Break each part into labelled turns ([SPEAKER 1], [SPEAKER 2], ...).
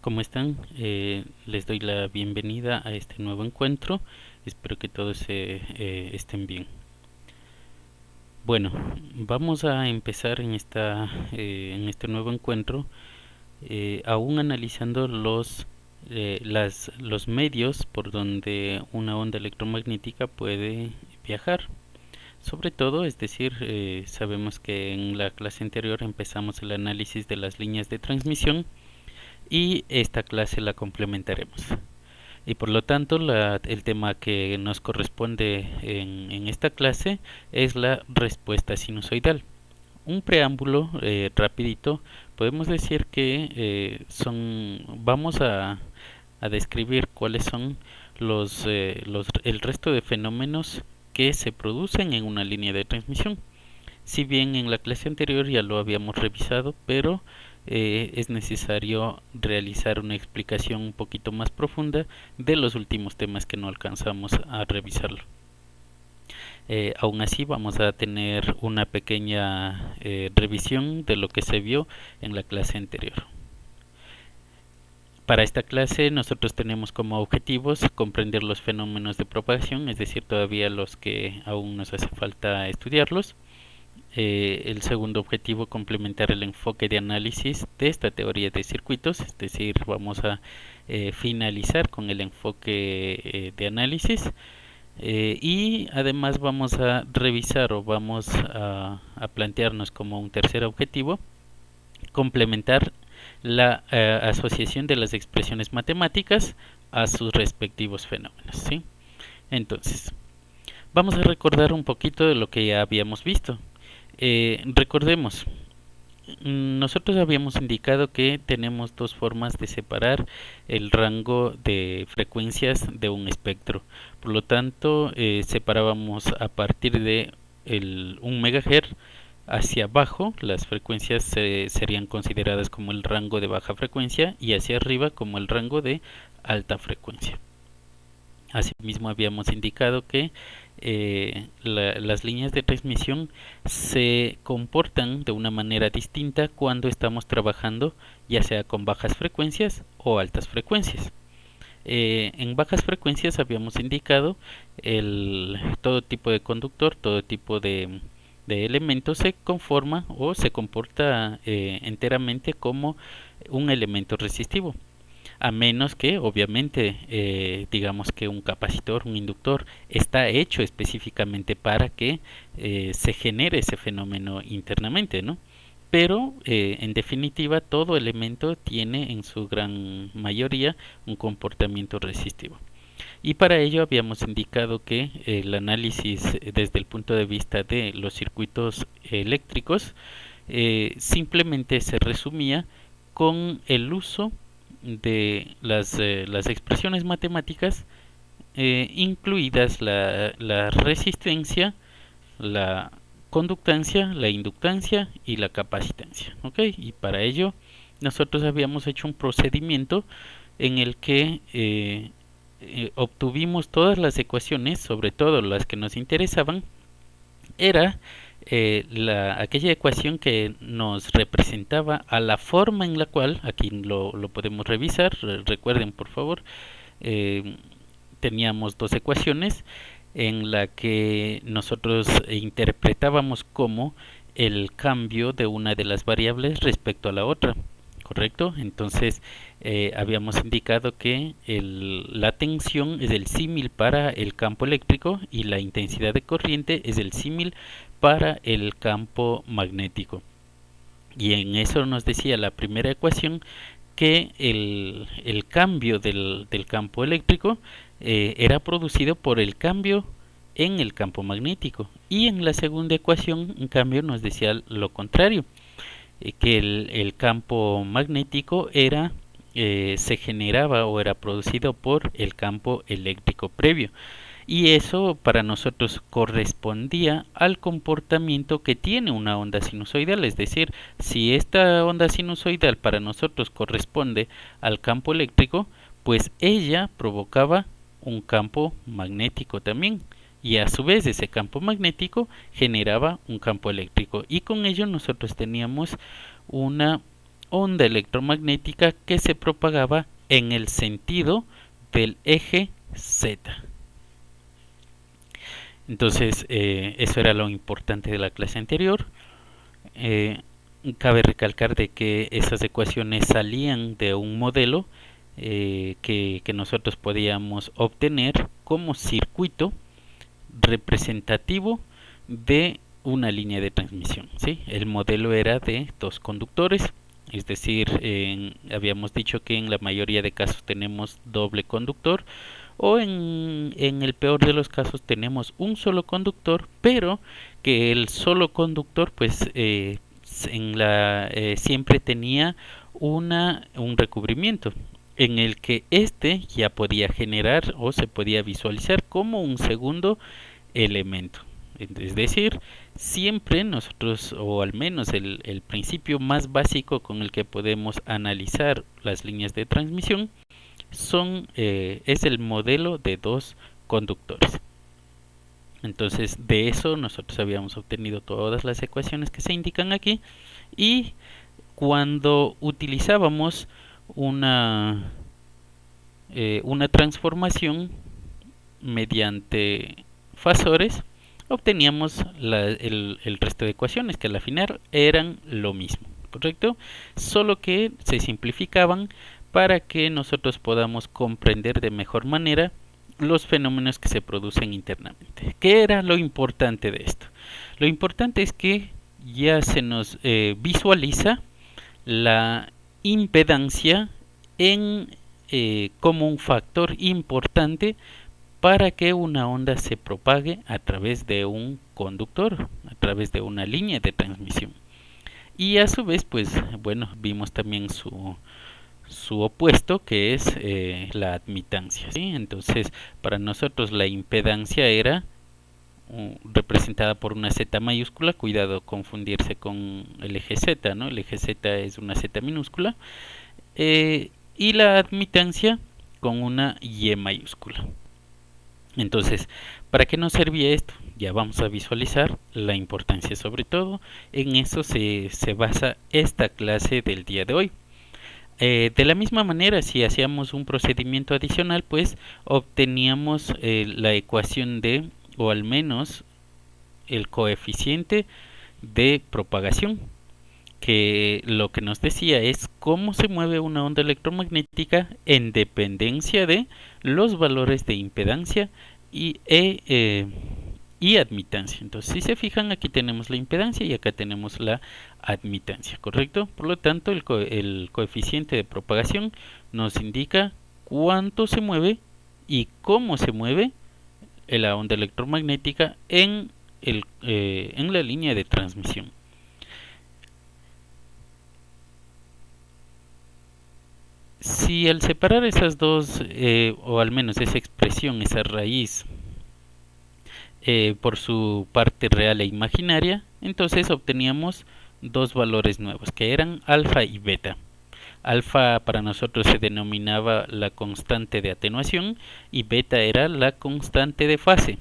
[SPEAKER 1] ¿Cómo están? Les doy la bienvenida a este nuevo encuentro. Espero que todos estén bien. Bueno, vamos a empezar en este nuevo encuentro, aún analizando los medios por donde una onda electromagnética puede viajar. Sobre todo, es decir, sabemos que en la clase anterior empezamos el análisis de las líneas de transmisión y esta clase la complementaremos. Y por lo tanto, el tema que nos corresponde en esta clase es la respuesta sinusoidal. Un preámbulo rapidito, podemos decir que vamos a describir cuáles son el resto de fenómenos que se producen en una línea de transmisión. Si bien en la clase anterior ya lo habíamos revisado, pero es necesario realizar una explicación un poquito más profunda de los últimos temas que no alcanzamos a revisarlo. Aún así vamos a tener una pequeña revisión de lo que se vio en la clase anterior. Para esta clase nosotros tenemos como objetivos comprender los fenómenos de propagación, es decir, todavía los que aún nos hace falta estudiarlos. El segundo objetivo, complementar el enfoque de análisis de esta teoría de circuitos, es decir, vamos a finalizar con el enfoque de análisis y además vamos a revisar o vamos a plantearnos como un tercer objetivo complementar la asociación de las expresiones matemáticas a sus respectivos fenómenos, ¿sí? Entonces, vamos a recordar un poquito de lo que ya habíamos visto. Recordemos, nosotros habíamos indicado que tenemos dos formas de separar el rango de frecuencias de un espectro. Por lo tanto, separábamos a partir de 1 MHz hacia abajo, las frecuencias serían consideradas como el rango de baja frecuencia y hacia arriba como el rango de alta frecuencia. Asimismo habíamos indicado que las líneas de transmisión se comportan de una manera distinta cuando estamos trabajando ya sea con bajas frecuencias o altas frecuencias. En bajas frecuencias habíamos indicado todo tipo de conductor, todo tipo de elemento se conforma o se comporta enteramente como un elemento resistivo, a menos que obviamente digamos que un capacitor, un inductor está hecho específicamente para que se genere ese fenómeno internamente, ¿no? Pero en definitiva todo elemento tiene en su gran mayoría un comportamiento resistivo. Y para ello habíamos indicado que el análisis desde el punto de vista de los circuitos eléctricos simplemente se resumía con el uso de las expresiones matemáticas, incluidas la resistencia, la conductancia, la inductancia y la capacitancia. ¿Okay? Y para ello nosotros habíamos hecho un procedimiento en el que obtuvimos todas las ecuaciones, sobre todo las que nos interesaban. Era aquella ecuación que nos representaba a la forma en la cual, aquí lo podemos revisar, recuerden por favor, teníamos dos ecuaciones en la que nosotros interpretábamos como el cambio de una de las variables respecto a la otra, ¿correcto? Entonces habíamos indicado que la tensión es el símil para el campo eléctrico y la intensidad de corriente es el símil para el campo magnético. Y en eso nos decía la primera ecuación que el cambio del campo eléctrico era producido por el cambio en el campo magnético. Y en la segunda ecuación, en cambio, nos decía lo contrario, que el campo magnético se generaba o era producido por el campo eléctrico previo. Y eso para nosotros correspondía al comportamiento que tiene una onda sinusoidal, es decir, si esta onda sinusoidal para nosotros corresponde al campo eléctrico, pues ella provocaba un campo magnético también, y a su vez ese campo magnético generaba un campo eléctrico, y con ello nosotros teníamos una onda electromagnética que se propagaba en el sentido del eje Z. Entonces, eso era lo importante de la clase anterior. Cabe recalcar de que esas ecuaciones salían de un modelo que nosotros podíamos obtener como circuito representativo de una línea de transmisión, ¿sí? El modelo era de dos conductores, es decir, habíamos dicho que en la mayoría de casos tenemos doble conductor, o en el peor de los casos tenemos un solo conductor, pero que el solo conductor pues siempre tenía un recubrimiento en el que este ya podía generar o se podía visualizar como un segundo elemento. Es decir, siempre nosotros, o al menos el principio más básico con el que podemos analizar las líneas de transmisión, es el modelo de dos conductores. Entonces, de eso nosotros habíamos obtenido todas las ecuaciones que se indican aquí, y cuando utilizábamos una transformación mediante fasores, obteníamos el resto de ecuaciones que al final eran lo mismo, ¿correcto? Solo que se simplificaban para que nosotros podamos comprender de mejor manera los fenómenos que se producen internamente. ¿Qué era lo importante de esto? Lo importante es que ya se nos visualiza la impedancia como un factor importante para que una onda se propague a través de un conductor, a través de una línea de transmisión. Y a su vez, pues bueno, vimos también su opuesto, que es la admitancia, ¿sí? Entonces, para nosotros la impedancia era representada por una Z mayúscula, cuidado confundirse con el eje Z, ¿no? El eje Z es una Z minúscula, y la admitancia con una Y mayúscula. Entonces, ¿para qué nos servía esto? Ya vamos a visualizar la importancia, sobre todo en eso se basa esta clase del día de hoy. De la misma manera, si hacíamos un procedimiento adicional, pues obteníamos la ecuación de, o al menos el coeficiente de propagación, que lo que nos decía es cómo se mueve una onda electromagnética en dependencia de los valores de impedancia y admitancia. Entonces, si se fijan, aquí tenemos la impedancia y acá tenemos la admitancia, ¿correcto? Por lo tanto, el coeficiente de propagación nos indica cuánto se mueve y cómo se mueve la onda electromagnética en la línea de transmisión. Si al separar esas dos, o al menos esa expresión, esa raíz, por su parte real e imaginaria, entonces obteníamos dos valores nuevos, que eran alfa y beta. Alfa para nosotros se denominaba la constante de atenuación y beta era la constante de fase.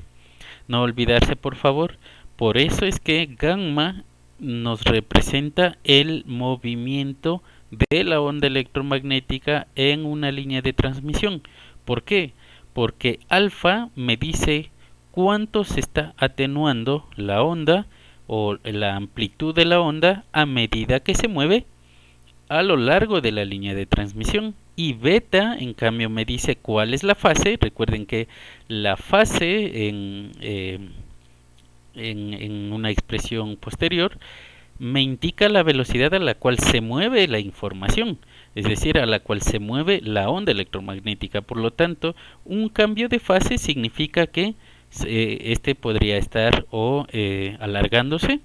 [SPEAKER 1] No olvidarse, por favor, por eso es que gamma nos representa el movimiento de la onda electromagnética en una línea de transmisión. ¿Por qué? Porque alfa me dice cuánto se está atenuando la onda o la amplitud de la onda a medida que se mueve a lo largo de la línea de transmisión. Y beta, en cambio, me dice cuál es la fase. Recuerden que la fase en una expresión posterior me indica la velocidad a la cual se mueve la información, es decir, a la cual se mueve la onda electromagnética. Por lo tanto, un cambio de fase significa que este podría estar alargándose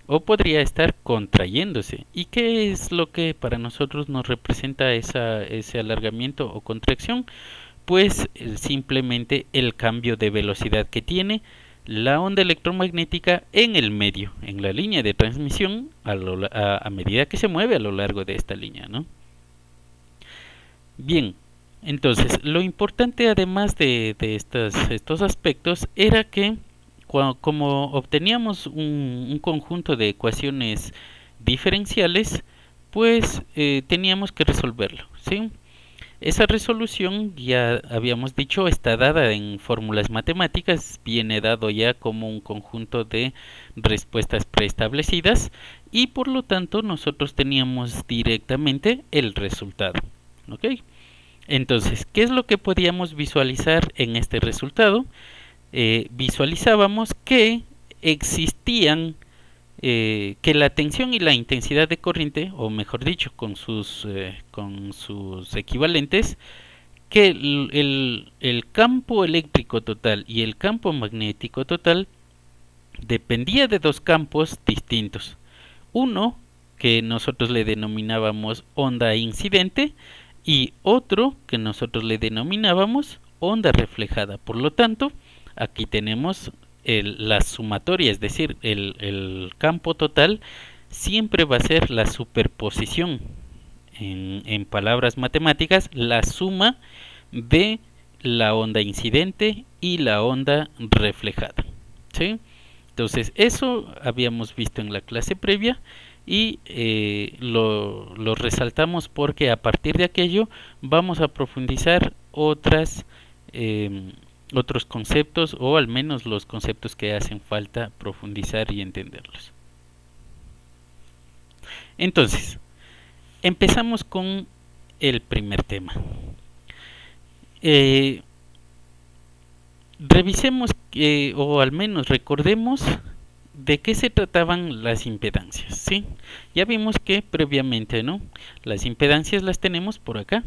[SPEAKER 1] o podría estar contrayéndose. ¿Y qué es lo que para nosotros nos representa ese alargamiento o contracción? Pues simplemente el cambio de velocidad que tiene la onda electromagnética en el medio, en la línea de transmisión, a medida que se mueve a lo largo de esta línea, ¿no? Bien, entonces lo importante además de estos aspectos era que como obteníamos un conjunto de ecuaciones diferenciales, pues teníamos que resolverlo, ¿sí? Esa resolución, ya habíamos dicho, está dada en fórmulas matemáticas, viene dado ya como un conjunto de respuestas preestablecidas y por lo tanto nosotros teníamos directamente el resultado. ¿Ok? Entonces, ¿qué es lo que podíamos visualizar en este resultado? Visualizábamos que existían que la tensión y la intensidad de corriente, o mejor dicho, con sus equivalentes, que el campo eléctrico total y el campo magnético total dependía de dos campos distintos. Uno que nosotros le denominábamos onda incidente y otro que nosotros le denominábamos onda reflejada. Por lo tanto, aquí tenemos la sumatoria, es decir, el campo total siempre va a ser la superposición, en palabras matemáticas, la suma de la onda incidente y la onda reflejada. ¿Sí? Entonces, eso habíamos visto en la clase previa y lo resaltamos porque a partir de aquello vamos a profundizar otros conceptos, o al menos los conceptos que hacen falta profundizar y entenderlos. Entonces, empezamos con el primer tema. Revisemos o al menos recordemos de qué se trataban las impedancias, ¿sí? Ya vimos que previamente, ¿no? Las impedancias las tenemos por acá.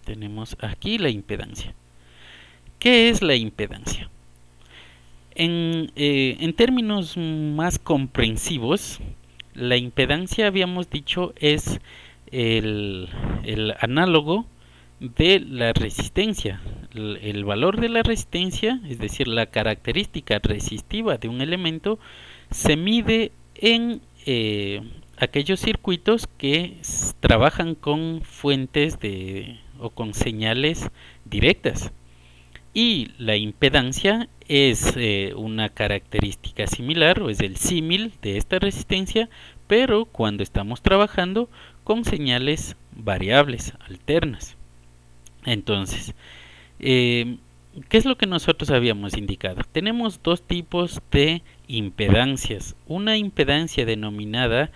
[SPEAKER 1] Tenemos aquí la impedancia. ¿Qué es la impedancia? En términos más comprensivos, la impedancia, habíamos dicho, es el análogo de la resistencia. El valor de la resistencia, es decir, la característica resistiva de un elemento, se mide en aquellos circuitos que trabajan con fuentes o con señales directas. Y la impedancia es una característica similar, o es el símil de esta resistencia, pero cuando estamos trabajando con señales variables, alternas. Entonces, ¿qué es lo que nosotros habíamos indicado? Tenemos dos tipos de impedancias. Una impedancia denominada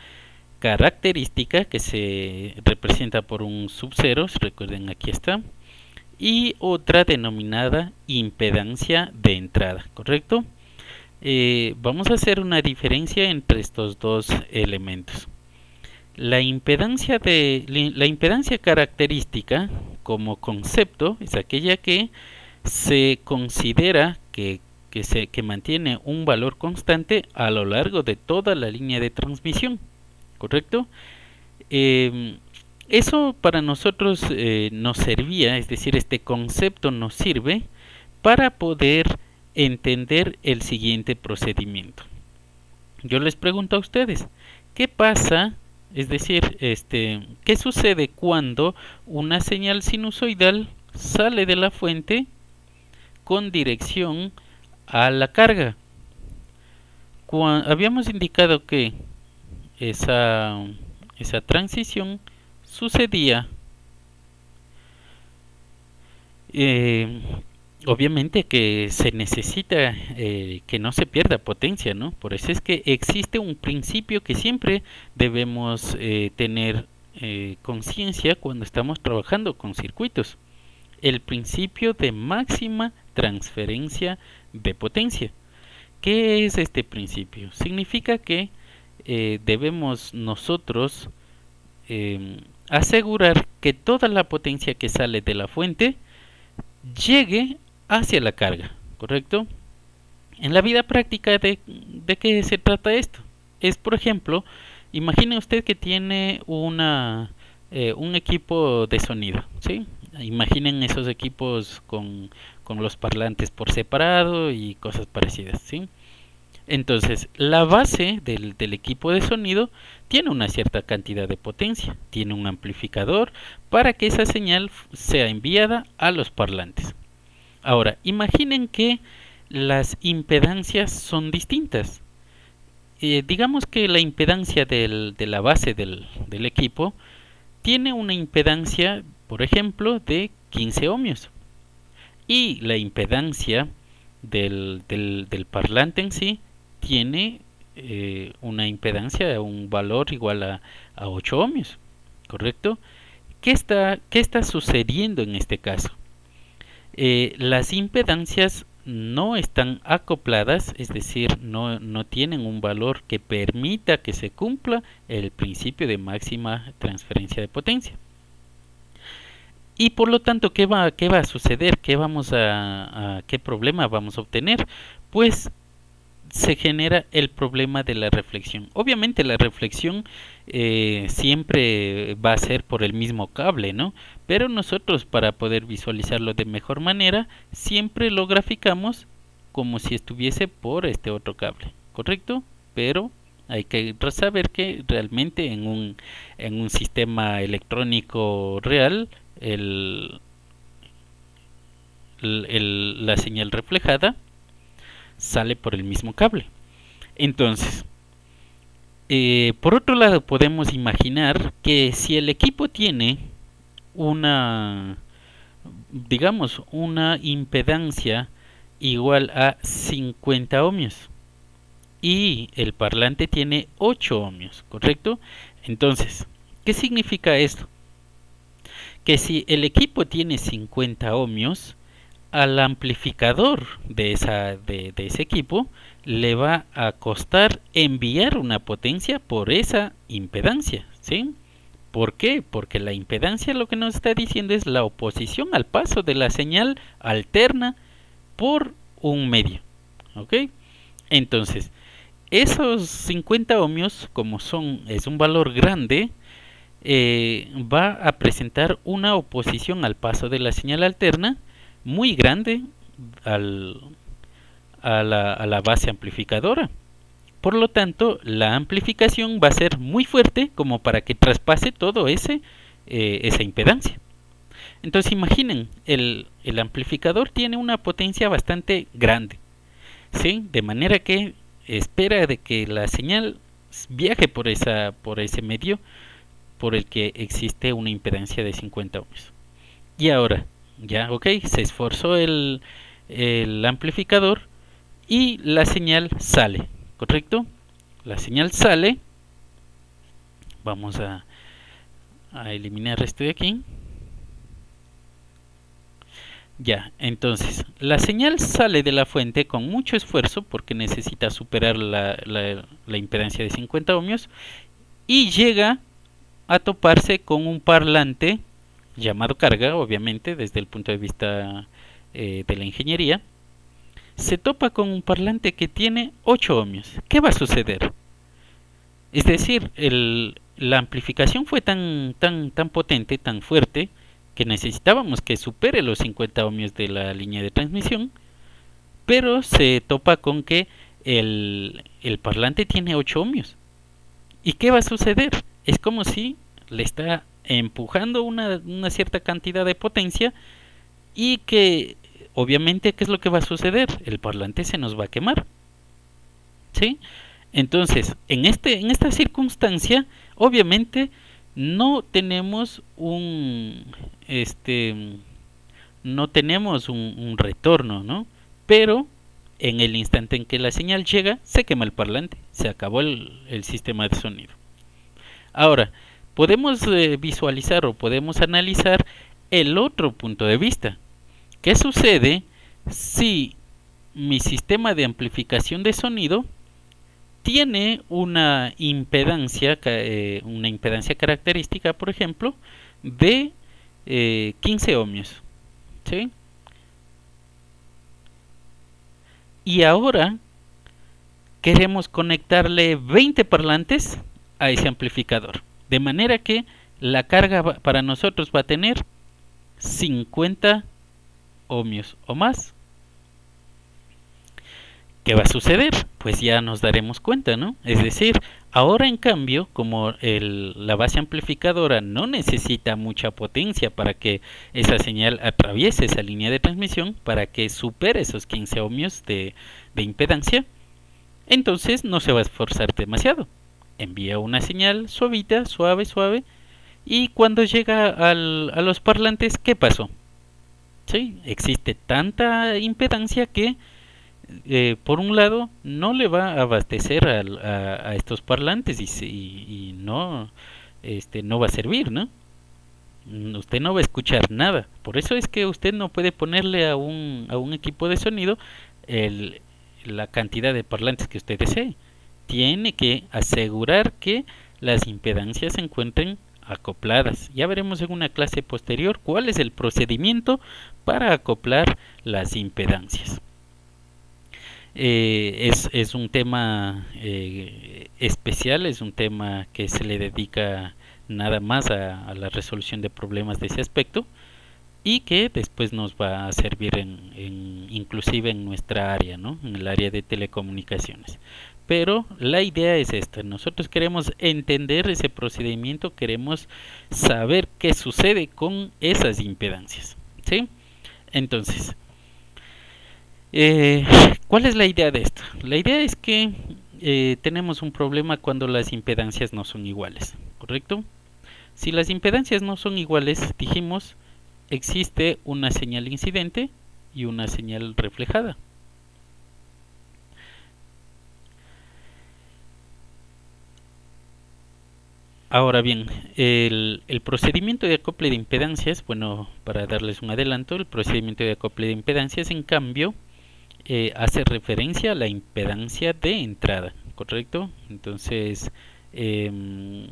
[SPEAKER 1] característica, que se representa por un sub-0, recuerden, aquí está, y otra denominada impedancia de entrada, ¿correcto? Vamos a hacer una diferencia entre estos dos elementos. La impedancia característica como concepto es aquella que se considera que mantiene un valor constante a lo largo de toda la línea de transmisión, ¿correcto? Eso para nosotros nos servía, es decir, este concepto nos sirve para poder entender el siguiente procedimiento. Yo les pregunto a ustedes, ¿qué pasa? Es decir, ¿qué sucede cuando una señal sinusoidal sale de la fuente con dirección a la carga? Habíamos indicado que esa transición sucedía obviamente que se necesita que no se pierda potencia, ¿no? Por eso es que existe un principio que siempre debemos tener conciencia cuando estamos trabajando con circuitos: el principio de máxima transferencia de potencia. ¿Qué es este principio? Significa que debemos nosotros asegurar que toda la potencia que sale de la fuente llegue hacia la carga, ¿correcto? En la vida práctica, ¿de qué se trata esto? Es, por ejemplo, imagine usted que tiene un equipo de sonido, ¿sí? Imaginen esos equipos con los parlantes por separado y cosas parecidas, ¿sí? Entonces, la base del equipo de sonido tiene una cierta cantidad de potencia, tiene un amplificador para que esa señal sea enviada a los parlantes. Ahora, imaginen que las impedancias son distintas. digamos que la impedancia de la base del equipo tiene una impedancia, por ejemplo, de 15 ohmios. Y la impedancia del parlante en sí tiene una impedancia, un valor igual a 8 ohmios, ¿correcto? ¿Qué está sucediendo en este caso? Las impedancias no están acopladas, es decir, no tienen un valor que permita que se cumpla el principio de máxima transferencia de potencia. Y por lo tanto, qué va a suceder? ¿Qué problema vamos a obtener? Pues se genera el problema de la reflexión. Obviamente la reflexión siempre va a ser por el mismo cable, ¿no? Pero nosotros, para poder visualizarlo de mejor manera, siempre lo graficamos como si estuviese por este otro cable, ¿correcto? Pero hay que saber que realmente en un sistema electrónico real, el, la señal reflejada sale por el mismo cable. Entonces, por otro lado, podemos imaginar que si el equipo tiene una, digamos, una impedancia igual a 50 ohmios y el parlante tiene 8 ohmios, ¿correcto? Entonces, ¿qué significa esto? Que si el equipo tiene 50 ohmios, al amplificador de ese equipo le va a costar enviar una potencia por esa impedancia, ¿sí? ¿Por qué? Porque la impedancia lo que nos está diciendo es la oposición al paso de la señal alterna por un medio, ¿ok? Entonces, esos 50 ohmios, como es un valor grande, va a presentar una oposición al paso de la señal alterna muy grande al, a la base amplificadora. Por lo tanto, la amplificación va a ser muy fuerte como para que traspase todo esa impedancia. Entonces imaginen, el amplificador tiene una potencia bastante grande, ¿sí? De manera que espera de que la señal viaje por ese medio por el que existe una impedancia de 50 ohmios. Y ahora, ya, ok, se esforzó el amplificador y la señal sale, ¿correcto? La señal sale. Vamos a eliminar esto de aquí. Ya, entonces, la señal sale de la fuente con mucho esfuerzo porque necesita superar la impedancia de 50 ohmios y llega a toparse con un parlante llamado carga, obviamente, desde el punto de vista de la ingeniería. Se topa con un parlante que tiene 8 ohmios. ¿Qué va a suceder? Es decir, la amplificación fue tan potente, tan fuerte, que necesitábamos que supere los 50 ohmios de la línea de transmisión, pero se topa con que el parlante tiene 8 ohmios. ¿Y qué va a suceder? Es como si le está empujando una cierta cantidad de potencia y que obviamente, ¿qué es lo que va a suceder? El parlante se nos va a quemar, ¿sí? Entonces, en esta circunstancia, obviamente no tenemos no tenemos un retorno, ¿no? Pero en el instante en que la señal llega, se quema el parlante, se acabó el sistema de sonido. Ahora, podemos visualizar o podemos analizar el otro punto de vista. ¿Qué sucede si mi sistema de amplificación de sonido tiene una impedancia característica, por ejemplo, de 15 ohmios? ¿Sí? Y ahora queremos conectarle 20 parlantes a ese amplificador, de manera que la carga para nosotros va a tener 50 ohmios o más. ¿Qué va a suceder? Pues ya nos daremos cuenta, ¿no? Es decir, ahora en cambio, como la base amplificadora no necesita mucha potencia para que esa señal atraviese esa línea de transmisión, para que supere esos 15 ohmios de impedancia, entonces no se va a esforzar demasiado. Envía una señal suavita, suave, suave, y cuando llega a los parlantes, ¿qué pasó? ¿Sí? Existe tanta impedancia que por un lado no le va a abastecer a estos parlantes y no, no va a servir, ¿no? Usted no va a escuchar nada. Por eso es que usted no puede ponerle a un equipo de sonido el, la cantidad de parlantes que usted desee. Tiene que asegurar que las impedancias se encuentren acopladas. Ya veremos en una clase posterior cuál es el procedimiento para acoplar las impedancias. Es un tema especial, es un tema que se le dedica nada más a la resolución de problemas de ese aspecto y que después nos va a servir inclusive en nuestra área, ¿no? En el área de telecomunicaciones. Pero la idea es esta, nosotros queremos entender ese procedimiento, queremos saber qué sucede con esas impedancias, ¿sí? Entonces, eh, ¿cuál es la idea de esto? La idea es que tenemos un problema cuando las impedancias no son iguales, ¿correcto? Si las impedancias no son iguales, dijimos, existe una señal incidente y una señal reflejada. Ahora bien, el procedimiento de acople de impedancias, bueno, para darles un adelanto, el procedimiento de acople de impedancias, en cambio, hace referencia a la impedancia de entrada, ¿correcto? Entonces, eh,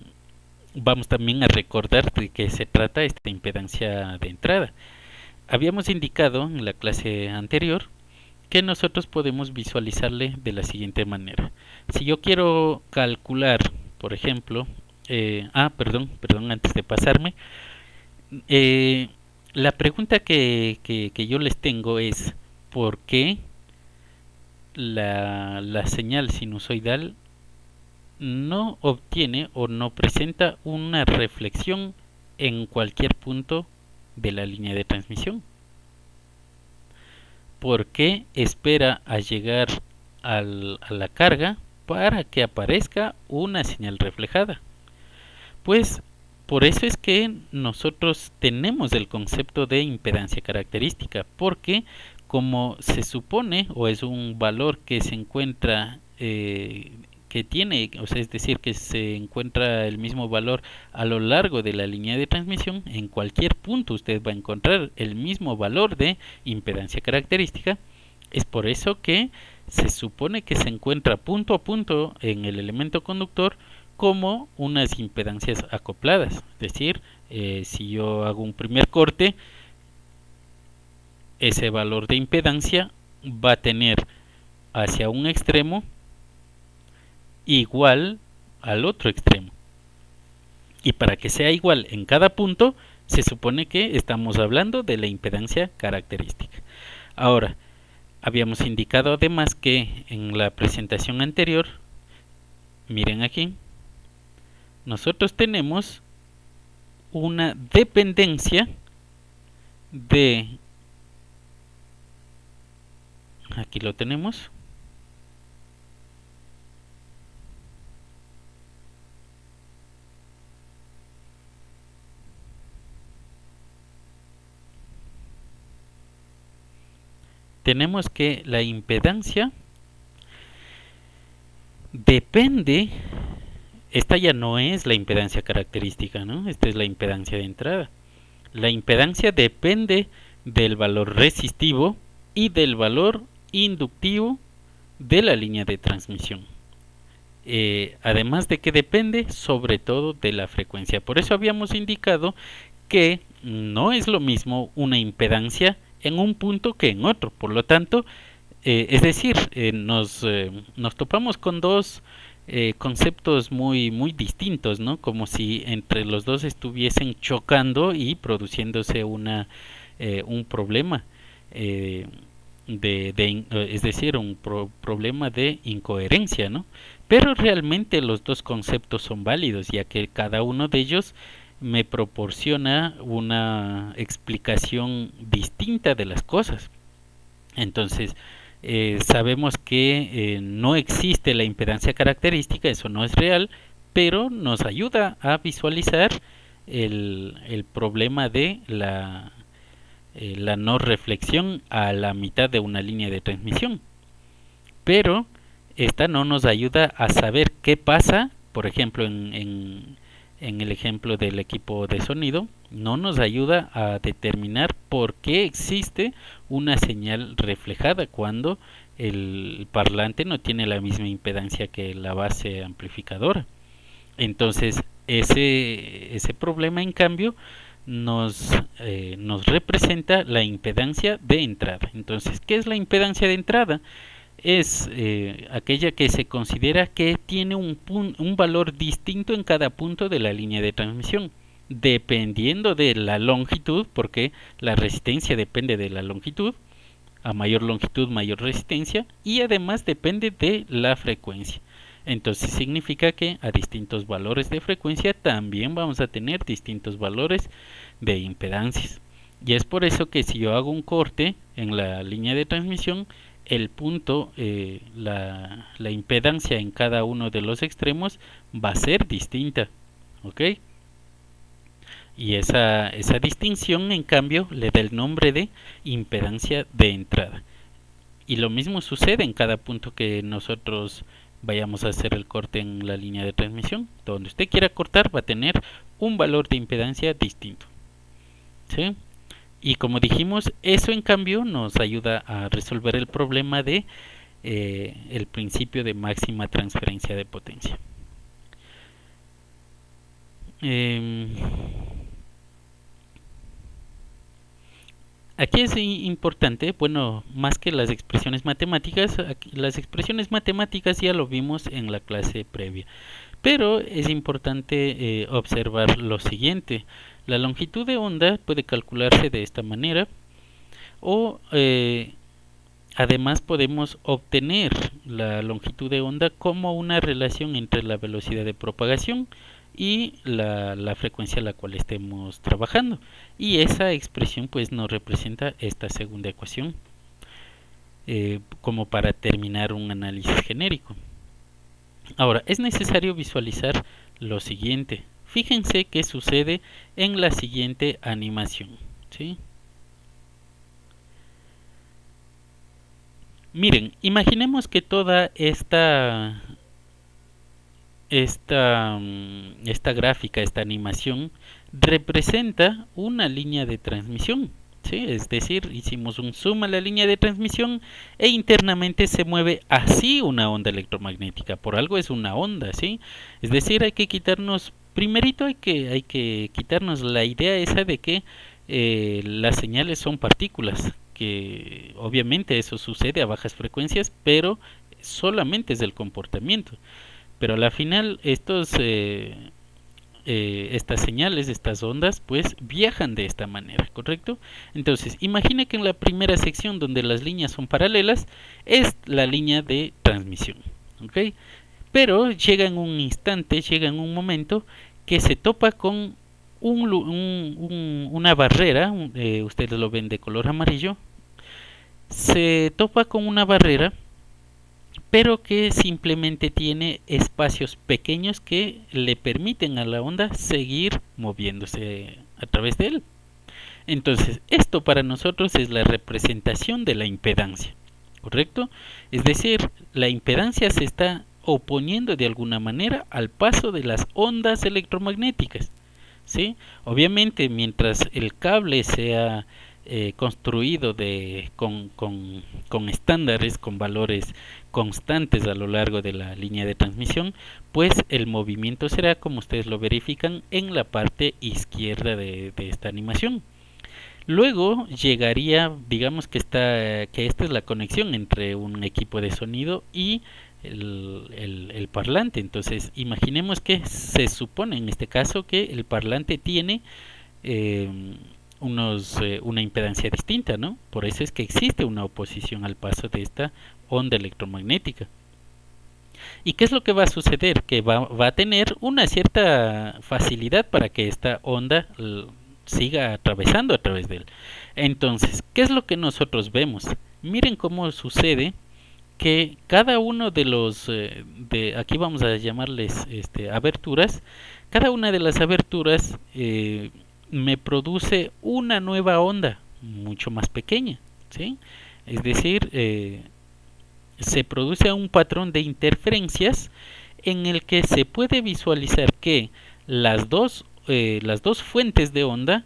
[SPEAKER 1] vamos también a recordar de qué se trata esta impedancia de entrada. Habíamos indicado en la clase anterior que nosotros podemos visualizarle de la siguiente manera. Si yo quiero calcular, por ejemplo, perdón, antes de pasarme, eh, la pregunta que yo les tengo es, ¿por qué la señal sinusoidal no obtiene o no presenta una reflexión en cualquier punto de la línea de transmisión? ¿Por qué espera a llegar a la carga para que aparezca una señal reflejada? Pues por eso es que nosotros tenemos el concepto de impedancia característica, porque como se supone o es un valor que se encuentra que tiene, o sea, es decir, que se encuentra el mismo valor a lo largo de la línea de transmisión, en cualquier punto usted va a encontrar el mismo valor de impedancia característica. Es por eso que se supone que se encuentra punto a punto en el elemento conductor como unas impedancias acopladas. Es decir, si yo hago un primer corte, ese valor de impedancia va a tener hacia un extremo igual al otro extremo. Y para que sea igual en cada punto, se supone que estamos hablando de la impedancia característica. Ahora, habíamos indicado además que en la presentación anterior, miren aquí, nosotros tenemos una dependencia de, aquí lo tenemos, tenemos que la impedancia depende, esta ya no es la impedancia característica, ¿no? Esta es la impedancia de entrada. La impedancia depende del valor resistivo y del valor inductivo de la línea de transmisión. Además de que depende sobre todo de la frecuencia. Por eso habíamos indicado que no es lo mismo una impedancia en un punto que en otro. Por lo tanto, es decir, nos topamos con dos conceptos muy distintos, ¿no? Como si entre los dos estuviesen chocando y produciéndose un problema. Es decir, un problema de incoherencia, ¿no? Pero realmente los dos conceptos son válidos, ya que cada uno de ellos me proporciona una explicación distinta de las cosas. Entonces, Sabemos que no existe la impedancia característica, eso no es real, pero nos ayuda a visualizar el problema de la no reflexión a la mitad de una línea de transmisión. Pero esta no nos ayuda a saber qué pasa, por ejemplo, en el ejemplo del equipo de sonido, no nos ayuda a determinar por qué existe una señal reflejada cuando el parlante no tiene la misma impedancia que la base amplificadora. Entonces, ese problema, en cambio, nos representa la impedancia de entrada. Entonces, ¿qué es la impedancia de entrada? Es aquella que se considera que tiene un valor distinto en cada punto de la línea de transmisión, dependiendo de la longitud, porque la resistencia depende de la longitud, a mayor longitud mayor resistencia, y además depende de la frecuencia. Entonces significa que a distintos valores de frecuencia también vamos a tener distintos valores de impedancias. Y es por eso que si yo hago un corte en la línea de transmisión, el punto, la impedancia en cada uno de los extremos va a ser distinta. ¿Ok? Y esa distinción, en cambio, le da el nombre de impedancia de entrada. Y lo mismo sucede en cada punto que nosotros vayamos a hacer el corte en la línea de transmisión. Donde usted quiera cortar va a tener un valor de impedancia distinto. ¿Sí? Y como dijimos, eso en cambio nos ayuda a resolver el problema de el principio de máxima transferencia de potencia. Aquí es importante, bueno, más que las expresiones matemáticas, las expresiones matemáticas ya lo vimos en la clase previa, pero es importante observar lo siguiente. La longitud de onda puede calcularse de esta manera, o además podemos obtener la longitud de onda como una relación entre la velocidad de propagación y la frecuencia a la cual estemos trabajando, y esa expresión pues nos representa esta segunda ecuación como para terminar un análisis genérico. Ahora es necesario visualizar lo siguiente. Fíjense qué sucede en la siguiente animación, ¿sí? Miren, imaginemos que toda esta gráfica, esta animación, representa una línea de transmisión, ¿sí? Es decir, hicimos un zoom a la línea de transmisión e internamente se mueve así una onda electromagnética. Por algo es una onda, ¿sí? Es decir, hay que quitarnos, primerito hay que quitarnos la idea esa de que las señales son partículas, que obviamente eso sucede a bajas frecuencias, pero solamente es el comportamiento. Pero a la final estas señales, estas ondas, pues viajan de esta manera, ¿correcto? Entonces, imagine que en la primera sección donde las líneas son paralelas es la línea de transmisión, ¿ok? Pero llega en un instante, llega en un momento que se topa con una barrera, ustedes lo ven de color amarillo, se topa con una barrera, pero que simplemente tiene espacios pequeños que le permiten a la onda seguir moviéndose a través de él. Entonces, esto para nosotros es la representación de la impedancia, ¿correcto? Es decir, la impedancia se está oponiendo de alguna manera al paso de las ondas electromagnéticas, ¿sí? Obviamente, mientras el cable sea construido con estándares, con valores constantes a lo largo de la línea de transmisión, pues el movimiento será, como ustedes lo verifican, en la parte izquierda de esta animación. Luego llegaría, digamos que esta es la conexión entre un equipo de sonido y el parlante. Entonces, imaginemos que se supone en este caso que el parlante tiene eh, una impedancia distinta, ¿no? Por eso es que existe una oposición al paso de esta onda electromagnética. ¿Y qué es lo que va a suceder? Que va a tener una cierta facilidad para que esta onda siga atravesando a través de él. Entonces, ¿qué es lo que nosotros vemos? miren cómo sucede que cada uno de los, aquí vamos a llamarles aberturas, cada una de las aberturas me produce una nueva onda mucho más pequeña, ¿sí? Es decir, se produce un patrón de interferencias en el que se puede visualizar que las dos fuentes de onda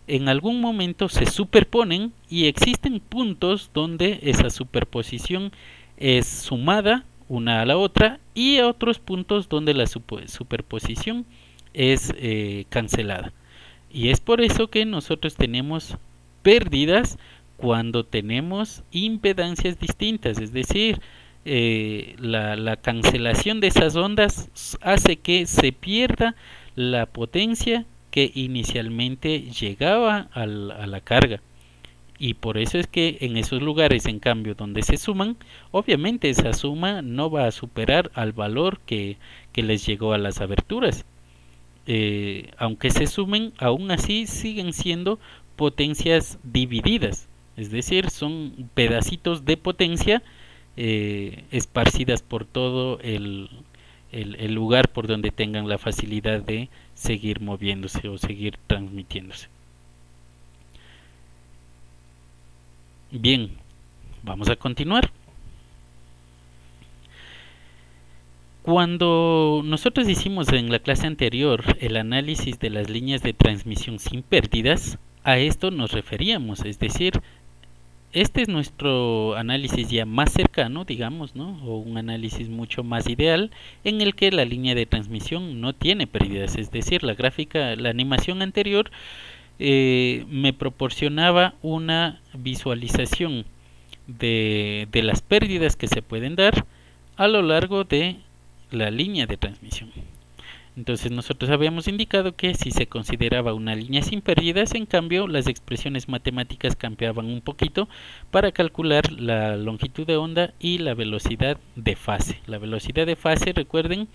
[SPEAKER 1] en algún momento se superponen y existen puntos donde esa superposición es sumada una a la otra y otros puntos donde la superposición es cancelada. Y es por eso que nosotros tenemos pérdidas cuando tenemos impedancias distintas, es decir, la cancelación de esas ondas hace que se pierda la potencia que inicialmente llegaba a la carga. Y por eso es que en esos lugares, en cambio, donde se suman, obviamente esa suma no va a superar al valor que les llegó a las aberturas. Aunque se sumen, aún así siguen siendo potencias divididas, es decir, son pedacitos de potencia esparcidas por todo el lugar por donde tengan la facilidad de seguir moviéndose o seguir transmitiéndose. Bien, vamos a continuar. Cuando nosotros hicimos en la clase anterior el análisis de las líneas de transmisión sin pérdidas, a esto nos referíamos, es decir, este es nuestro análisis ya más cercano, digamos, ¿no? O un análisis mucho más ideal en el que la línea de transmisión no tiene pérdidas, es decir, la gráfica, la animación anterior me proporcionaba una visualización de las pérdidas que se pueden dar a lo largo de la línea de transmisión. Entonces nosotros habíamos indicado que si se consideraba una línea sin pérdidas, en cambio las expresiones matemáticas cambiaban un poquito para calcular la longitud de onda y la velocidad de fase. La velocidad de fase, recuerden,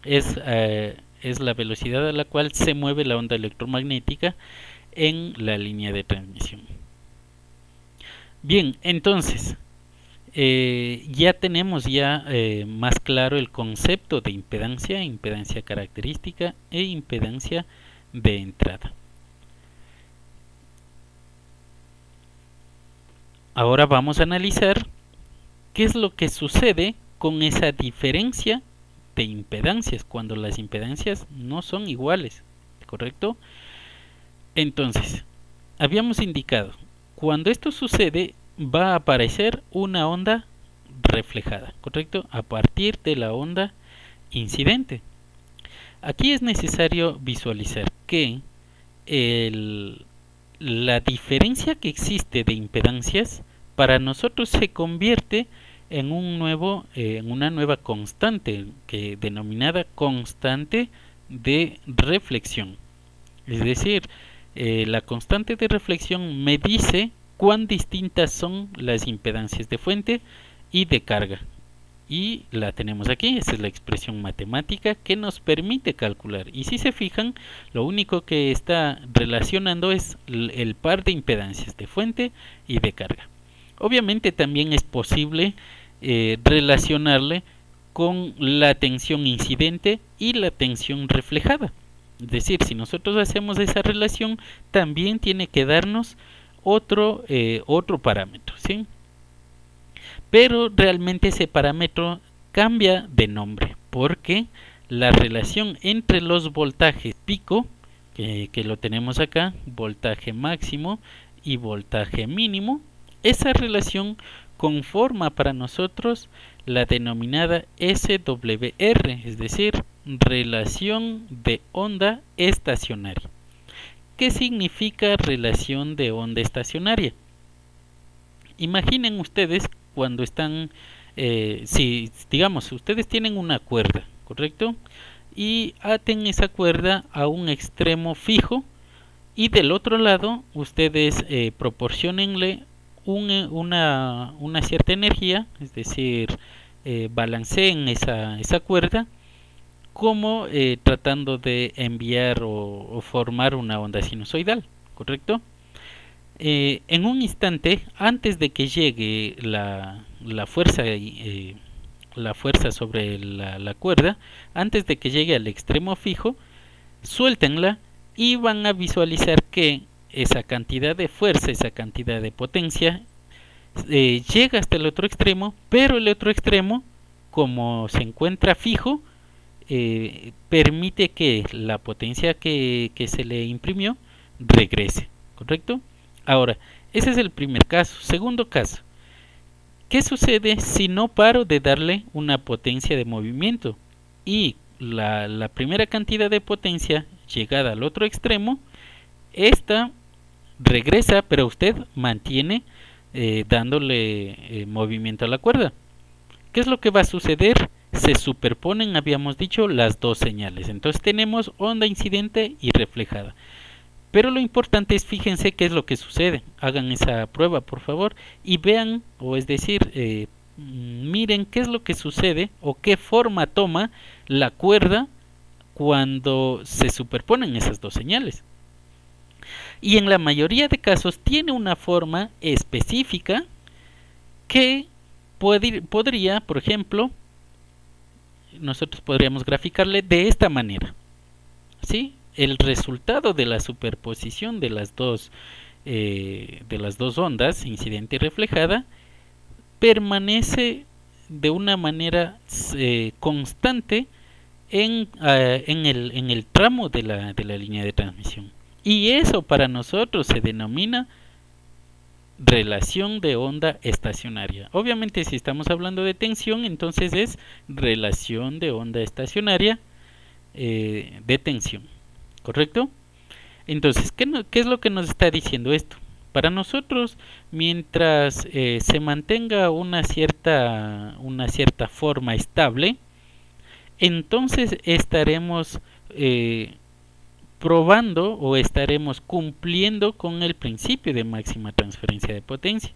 [SPEAKER 1] es la velocidad a la cual se mueve la onda electromagnética en la línea de transmisión. Bien, entonces ya tenemos más claro el concepto de impedancia, impedancia característica e impedancia de entrada. Ahora vamos a analizar qué es lo que sucede con esa diferencia de impedancias cuando las impedancias no son iguales, ¿correcto? Entonces, habíamos indicado, cuando esto sucede va a aparecer una onda reflejada, ¿correcto? A partir de la onda incidente. Aquí es necesario visualizar que la diferencia que existe de impedancias para nosotros se convierte en una nueva constante denominada constante de reflexión. Es decir, la constante de reflexión me dice cuán distintas son las impedancias de fuente y de carga. Y la tenemos aquí, esa es la expresión matemática que nos permite calcular. Y si se fijan, lo único que está relacionando es el par de impedancias de fuente y de carga. Obviamente también es posible relacionarle con la tensión incidente y la tensión reflejada. Es decir, si nosotros hacemos esa relación, también tiene que darnos otro parámetro, ¿sí? Pero realmente ese parámetro cambia de nombre porque la relación entre los voltajes pico, que lo tenemos acá, voltaje máximo y voltaje mínimo, esa relación conforma para nosotros la denominada SWR, es decir, relación de onda estacionaria. ¿Qué significa relación de onda estacionaria? Imaginen ustedes cuando están, si digamos, ustedes tienen una cuerda, ¿correcto? Y aten esa cuerda a un extremo fijo y del otro lado ustedes proporcionenle una cierta energía, es decir, balanceen esa cuerda como tratando de enviar o formar una onda sinusoidal, ¿correcto? En un instante, antes de que llegue la fuerza sobre la cuerda, antes de que llegue al extremo fijo, suéltenla y van a visualizar que esa cantidad de fuerza, esa cantidad de potencia, llega hasta el otro extremo, pero el otro extremo, como se encuentra fijo, permite que la potencia que se le imprimió regrese, ¿correcto? Ahora, ese es el primer caso. Segundo caso, ¿qué sucede si no paro de darle una potencia de movimiento? Y la primera cantidad de potencia llegada al otro extremo, esta regresa, pero usted mantiene dándole movimiento a la cuerda. ¿Qué es lo que va a suceder? Se superponen, habíamos dicho, las dos señales. Entonces tenemos onda incidente y reflejada. Pero lo importante es, fíjense qué es lo que sucede. Hagan esa prueba, por favor, y vean, o es decir, miren qué es lo que sucede o qué forma toma la cuerda cuando se superponen esas dos señales. Y en la mayoría de casos tiene una forma específica que podría, por ejemplo, nosotros podríamos graficarle de esta manera, ¿sí? El resultado de la superposición de las dos ondas, incidente y reflejada, permanece de una manera constante en el tramo de la línea de transmisión. Y eso para nosotros se denomina relación de onda estacionaria. Obviamente, si estamos hablando de tensión, entonces es relación de onda estacionaria de tensión, ¿correcto? Entonces, ¿qué es lo que nos está diciendo esto? Para nosotros, mientras se mantenga una cierta forma estable, entonces estaremos probando o estaremos cumpliendo con el principio de máxima transferencia de potencia.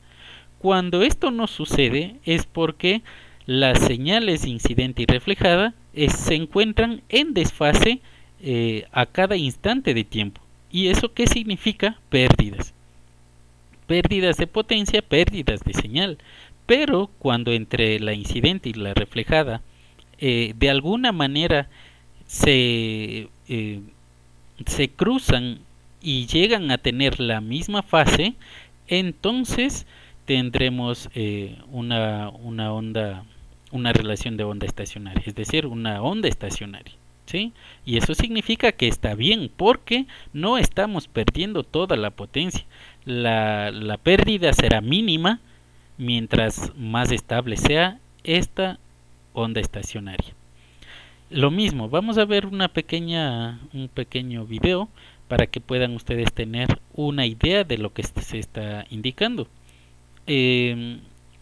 [SPEAKER 1] Cuando esto no sucede es porque las señales incidente y reflejada se encuentran en desfase a cada instante de tiempo. ¿Y eso qué significa? Pérdidas. Pérdidas de potencia, pérdidas de señal. Pero cuando entre la incidente y la reflejada de alguna manera se cruzan y llegan a tener la misma fase, entonces tendremos una relación de onda estacionaria, es decir, una onda estacionaria, ¿sí? Y eso significa que está bien, porque no estamos perdiendo toda la potencia. La pérdida será mínima mientras más estable sea esta onda estacionaria. Lo mismo, vamos a ver un pequeño video para que puedan ustedes tener una idea de lo que se está indicando.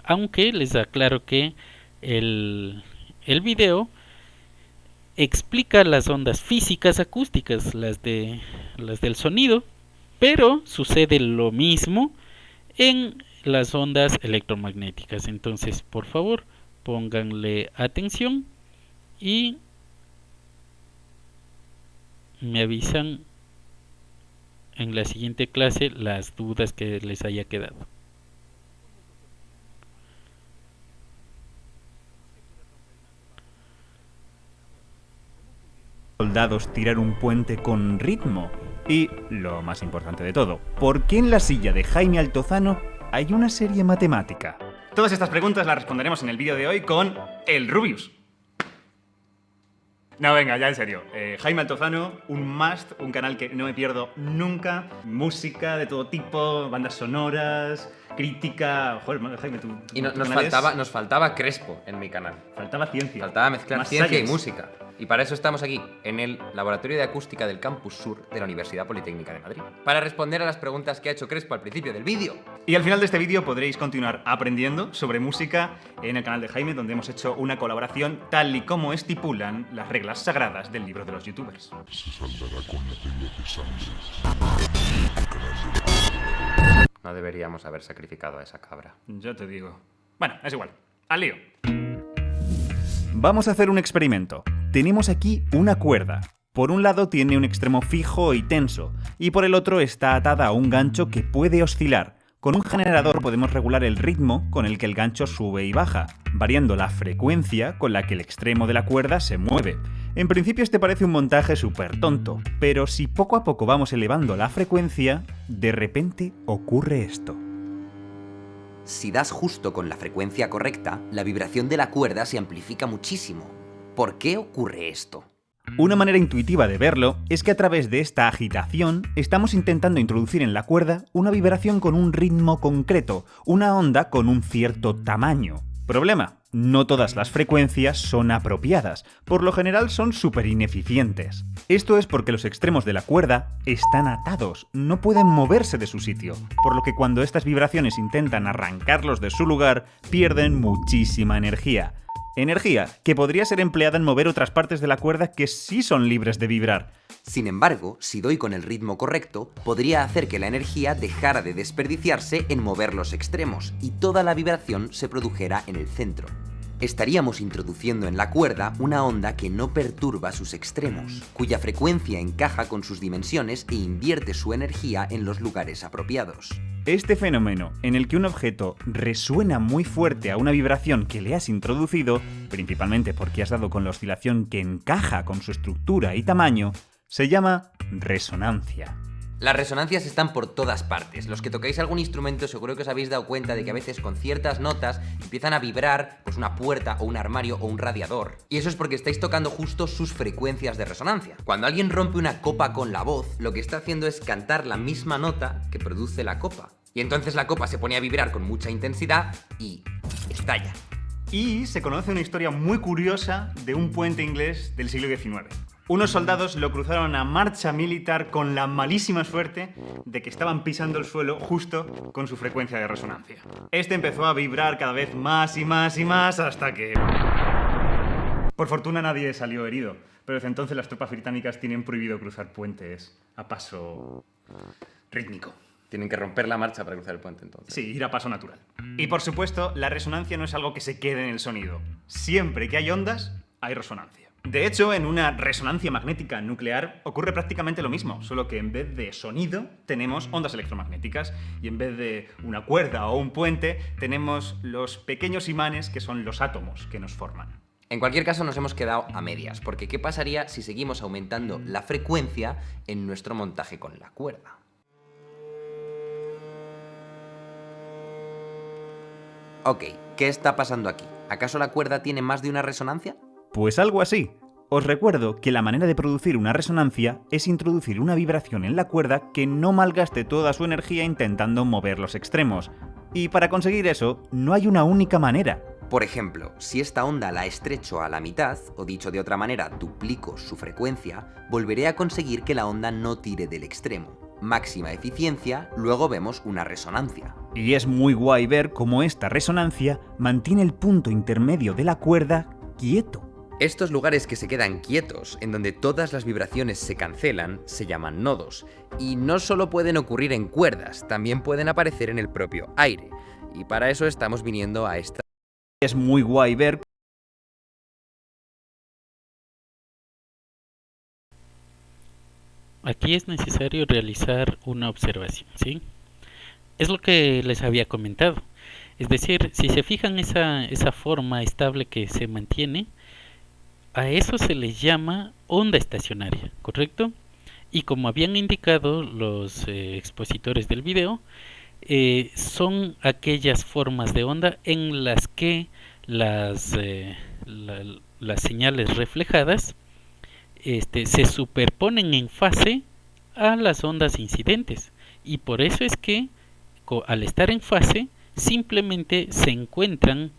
[SPEAKER 1] Aunque les aclaro que el video explica las ondas físicas acústicas, las del sonido, pero sucede lo mismo en las ondas electromagnéticas. Entonces, por favor, pónganle atención y me avisan en la siguiente clase las dudas que les haya quedado.
[SPEAKER 2] Soldados tirar un puente con ritmo. Y lo más importante de todo, ¿por qué en la silla de Jaime Altozano hay una serie matemática? Todas estas preguntas las responderemos en el vídeo de hoy con el Rubius. No, venga, ya en serio. Jaime Altozano, un must, un canal que no me pierdo nunca. Música de todo tipo, bandas sonoras, crítica... Joder, Jaime, tú...
[SPEAKER 3] Y nos faltaba Crespo en mi canal.
[SPEAKER 2] Faltaba ciencia.
[SPEAKER 3] Faltaba mezclar
[SPEAKER 2] Más
[SPEAKER 3] ciencia
[SPEAKER 2] science.
[SPEAKER 3] y música. Y para eso estamos aquí, en el Laboratorio de Acústica del Campus Sur de la Universidad Politécnica de Madrid, para responder a las preguntas que ha hecho Crespo al principio del vídeo.
[SPEAKER 2] Y al final de este vídeo podréis continuar aprendiendo sobre música en el canal de Jaime, donde hemos hecho una colaboración tal y como estipulan las reglas sagradas del libro de los youtubers.
[SPEAKER 4] Se saldará con la pelo de sangre.
[SPEAKER 3] No deberíamos haber sacrificado a esa cabra.
[SPEAKER 2] Yo te digo. Bueno, es igual. Al lío. Vamos a hacer un experimento. Tenemos aquí una cuerda. Por un lado tiene un extremo fijo y tenso, y por el otro está atada a un gancho que puede oscilar. Con un generador podemos regular el ritmo con el que el gancho sube y baja, variando la frecuencia con la que el extremo de la cuerda se mueve. En principio este parece un montaje súper tonto, pero si poco a poco vamos elevando la frecuencia, de repente ocurre esto.
[SPEAKER 5] Si das justo con la frecuencia correcta, la vibración de la cuerda se amplifica muchísimo. ¿Por qué ocurre esto?
[SPEAKER 2] Una manera intuitiva de verlo es que a través de esta agitación estamos intentando introducir en la cuerda una vibración con un ritmo concreto, una onda con un cierto tamaño. Problema: no todas las frecuencias son apropiadas, por lo general son súper ineficientes. Esto es porque los extremos de la cuerda están atados, no pueden moverse de su sitio, por lo que cuando estas vibraciones intentan arrancarlos de su lugar, pierden muchísima energía. Energía que podría ser empleada en mover otras partes de la cuerda que sí son libres de vibrar.
[SPEAKER 5] Sin embargo, si doy con el ritmo correcto, podría hacer que la energía dejara de desperdiciarse en mover los extremos y toda la vibración se produjera en el centro. Estaríamos introduciendo en la cuerda una onda que no perturba sus extremos, cuya frecuencia encaja con sus dimensiones e invierte su energía en los lugares apropiados.
[SPEAKER 2] Este fenómeno, en el que un objeto resuena muy fuerte a una vibración que le has introducido, principalmente porque has dado con la oscilación que encaja con su estructura y tamaño, se llama resonancia.
[SPEAKER 3] Las resonancias están por todas partes. Los que tocáis algún instrumento seguro que os habéis dado cuenta de que a veces con ciertas notas empiezan a vibrar pues una puerta o un armario o un radiador. Y eso es porque estáis tocando justo sus frecuencias de resonancia. Cuando alguien rompe una copa con la voz, lo que está haciendo es cantar la misma nota que produce la copa. Y entonces la copa se pone a vibrar con mucha intensidad y estalla.
[SPEAKER 2] Y se conoce una historia muy curiosa de un puente inglés del siglo XIX. Unos soldados lo cruzaron a marcha militar con la malísima suerte de que estaban pisando el suelo justo con su frecuencia de resonancia. Este empezó a vibrar cada vez más y más y más hasta que... Por fortuna nadie salió herido, pero desde entonces las tropas británicas tienen prohibido cruzar puentes a paso rítmico.
[SPEAKER 3] Tienen que romper la marcha para cruzar el puente entonces.
[SPEAKER 2] Sí, ir a paso natural. Y por supuesto, la resonancia no es algo que se quede en el sonido. Siempre que hay ondas, hay resonancia. De hecho, en una resonancia magnética nuclear ocurre prácticamente lo mismo, solo que en vez de sonido tenemos ondas electromagnéticas y en vez de una cuerda o un puente tenemos los pequeños imanes que son los átomos que nos forman.
[SPEAKER 3] En cualquier caso nos hemos quedado a medias, porque ¿qué pasaría si seguimos aumentando la frecuencia en nuestro montaje con la cuerda?
[SPEAKER 5] Ok, ¿qué está pasando aquí? ¿Acaso la cuerda tiene más de una resonancia?
[SPEAKER 2] Pues algo así. Os recuerdo que la manera de producir una resonancia es introducir una vibración en la cuerda que no malgaste toda su energía intentando mover los extremos. Y para conseguir eso, no hay una única manera.
[SPEAKER 5] Por ejemplo, si esta onda la estrecho a la mitad, o dicho de otra manera, duplico su frecuencia, volveré a conseguir que la onda no tire del extremo. Máxima eficiencia, luego vemos una resonancia.
[SPEAKER 2] Y es muy guay ver cómo esta resonancia mantiene el punto intermedio de la cuerda quieto.
[SPEAKER 3] Estos lugares que se quedan quietos, en donde todas las vibraciones se cancelan, se llaman nodos. Y no solo pueden ocurrir en cuerdas, también pueden aparecer en el propio aire. Y para eso estamos viniendo a esta...
[SPEAKER 2] Es muy guay ver...
[SPEAKER 1] Aquí es necesario realizar una observación, ¿sí? Es lo que les había comentado. Es decir, si se fijan esa forma estable que se mantiene, a eso se les llama onda estacionaria, ¿correcto? Y como habían indicado los expositores del video, son aquellas formas de onda en las que las señales reflejadas se superponen en fase a las ondas incidentes. Y por eso es que al estar en fase, simplemente se encuentran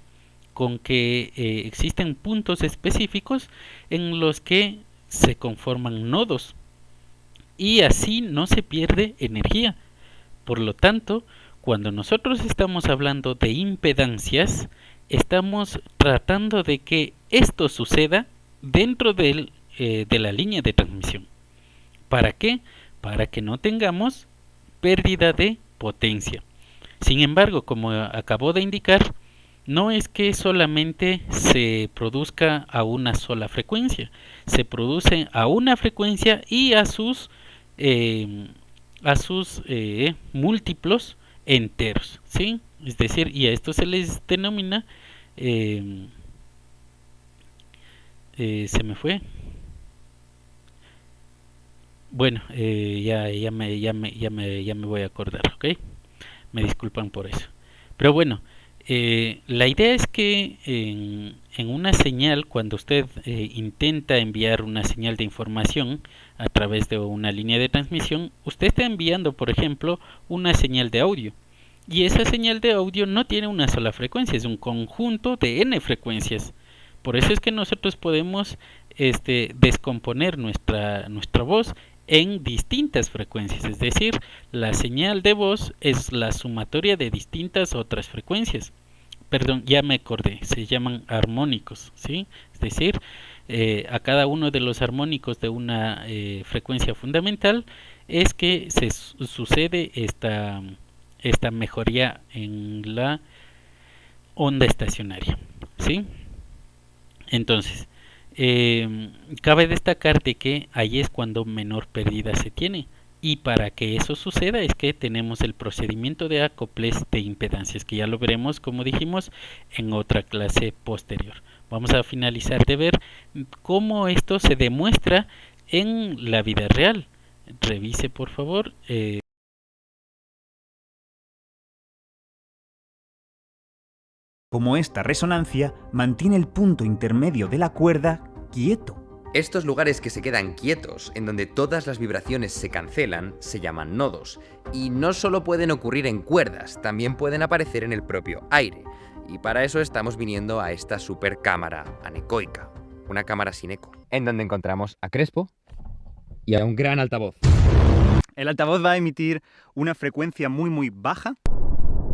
[SPEAKER 1] con que existen puntos específicos en los que se conforman nodos y así no se pierde energía. Por lo tanto, cuando nosotros estamos hablando de impedancias, estamos tratando de que esto suceda dentro de la línea de transmisión. ¿Para qué? Para que no tengamos pérdida de potencia. Sin embargo, como acabo de indicar, no es que solamente se produzca a una sola frecuencia, se produce a una frecuencia y a sus múltiplos enteros, ¿sí? Es decir, y a esto se les denomina se me fue. Bueno, ya me voy a acordar, ¿ok? Me disculpan por eso. Pero bueno, la idea es que en una señal, cuando usted intenta enviar una señal de información a través de una línea de transmisión, usted está enviando, por ejemplo, una señal de audio. Y esa señal de audio no tiene una sola frecuencia, es un conjunto de n frecuencias. Por eso es que nosotros podemos descomponer nuestra voz en distintas frecuencias, es decir, la señal de voz es la sumatoria de distintas otras frecuencias. Perdón, ya me acordé, se llaman armónicos, ¿sí? Es decir, a cada uno de los armónicos de una frecuencia fundamental es que se sucede esta mejoría en la onda estacionaria, ¿sí? Entonces, cabe destacar de que ahí es cuando menor pérdida se tiene, y para que eso suceda es que tenemos el procedimiento de acoples de impedancias, que ya lo veremos, como dijimos, en otra clase posterior. Vamos a finalizar de ver cómo esto se demuestra en la vida real. Revise por favor.
[SPEAKER 2] Como esta resonancia mantiene el punto intermedio de la cuerda quieto.
[SPEAKER 5] Estos lugares que se quedan quietos, en donde todas las vibraciones se cancelan, se llaman nodos. Y no solo pueden ocurrir en cuerdas, también pueden aparecer en el propio aire. Y para eso estamos viniendo a esta supercámara anecoica, una cámara sin eco, en donde encontramos a Crespo y a un gran altavoz.
[SPEAKER 2] El altavoz va a emitir una frecuencia muy baja,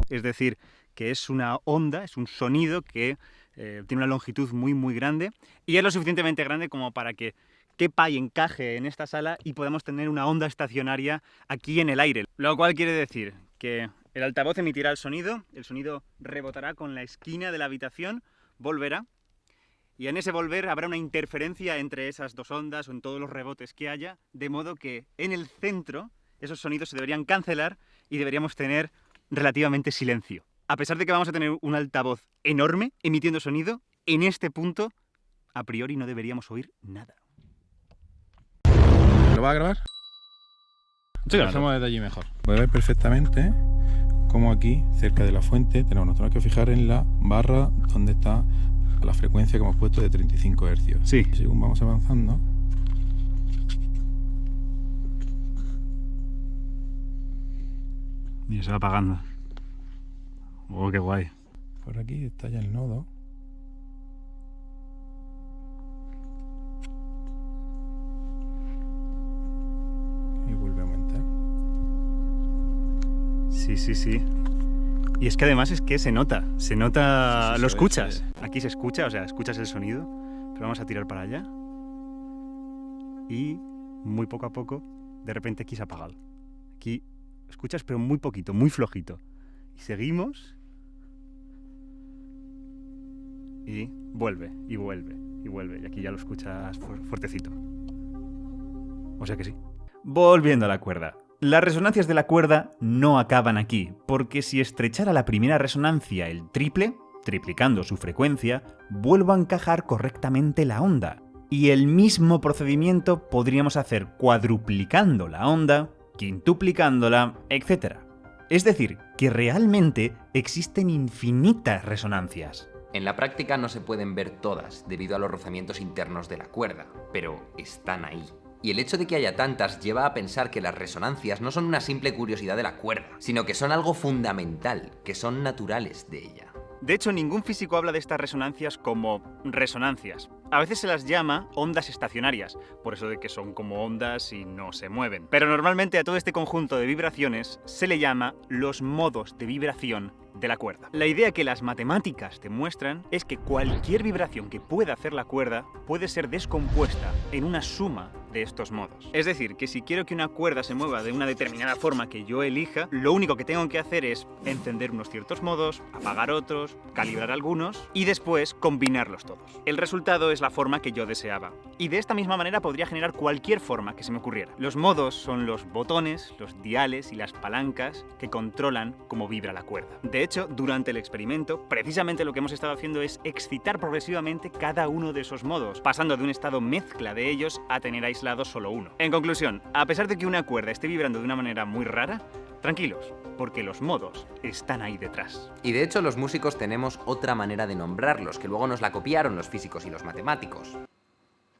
[SPEAKER 2] es decir, que es una onda, es un sonido que tiene una longitud muy grande, y es lo suficientemente grande como para que quepa y encaje en esta sala y podamos tener una onda estacionaria aquí en el aire. Lo cual quiere decir que el altavoz emitirá el sonido rebotará con la esquina de la habitación, volverá, y en ese volver habrá una interferencia entre esas dos ondas o en todos los rebotes que haya, de modo que en el centro esos sonidos se deberían cancelar y deberíamos tener relativamente silencio. A pesar de que vamos a tener un altavoz enorme emitiendo sonido, en este punto, a priori no deberíamos oír nada.
[SPEAKER 6] ¿Lo va a grabar?
[SPEAKER 2] Sí,
[SPEAKER 6] lo hacemos desde allí mejor. Voy a ver perfectamente cómo aquí, cerca de la fuente, tenemos que fijar en la barra donde está la frecuencia que hemos puesto de 35 Hz.
[SPEAKER 2] Sí.
[SPEAKER 6] Según vamos avanzando,
[SPEAKER 2] Y se va apagando. Oh, qué guay.
[SPEAKER 6] por aquí está ya el nodo. Y vuelve a aumentar.
[SPEAKER 2] Sí. Y es que además es que se nota,
[SPEAKER 6] Sí,
[SPEAKER 2] lo
[SPEAKER 6] se
[SPEAKER 2] escuchas.
[SPEAKER 6] ve.
[SPEAKER 2] Aquí se escucha, o sea, escuchas el sonido, pero vamos a tirar para allá. Y muy poco a poco, de repente aquí se ha apagado. Aquí escuchas, pero muy poquito, muy flojito. Y seguimos. Y vuelve. Y aquí ya lo escuchas fuertecito. O sea que sí. Volviendo a la cuerda. Las resonancias de la cuerda no acaban aquí, porque si estrechara la primera resonancia el triple, triplicando su frecuencia, vuelvo a encajar correctamente la onda. Y el mismo procedimiento podríamos hacer cuadruplicando la onda, quintuplicándola, etc. Es decir, que realmente existen infinitas resonancias.
[SPEAKER 5] En la práctica no se pueden ver todas debido a los rozamientos internos de la cuerda, pero están ahí. Y el hecho de que haya tantas lleva a pensar que las resonancias no son una simple curiosidad de la cuerda, sino que son algo fundamental, que son naturales de ella.
[SPEAKER 2] De hecho, ningún físico habla de estas resonancias como resonancias. A veces se las llama ondas estacionarias, por eso de que son como ondas y no se mueven. Pero normalmente a todo este conjunto de vibraciones se le llama los modos de vibración de la cuerda. La idea que las matemáticas te muestran es que cualquier vibración que pueda hacer la cuerda puede ser descompuesta en una suma de estos modos. Es decir, que si quiero que una cuerda se mueva de una determinada forma que yo elija, lo único que tengo que hacer es encender unos ciertos modos, apagar otros, calibrar algunos y después combinarlos todos. El resultado es la forma que yo deseaba. Y de esta misma manera podría generar cualquier forma que se me ocurriera. Los modos son los botones, los diales y las palancas que controlan cómo vibra la cuerda. De hecho, durante el experimento, precisamente lo que hemos estado haciendo es excitar progresivamente cada uno de esos modos, pasando de un estado mezcla de ellos a tener aislado solo uno. En conclusión, a pesar de que una cuerda esté vibrando de una manera muy rara, tranquilos, porque los modos están ahí detrás.
[SPEAKER 5] Y de hecho los músicos tenemos otra manera de nombrarlos, que luego nos la copiaron los físicos y los matemáticos.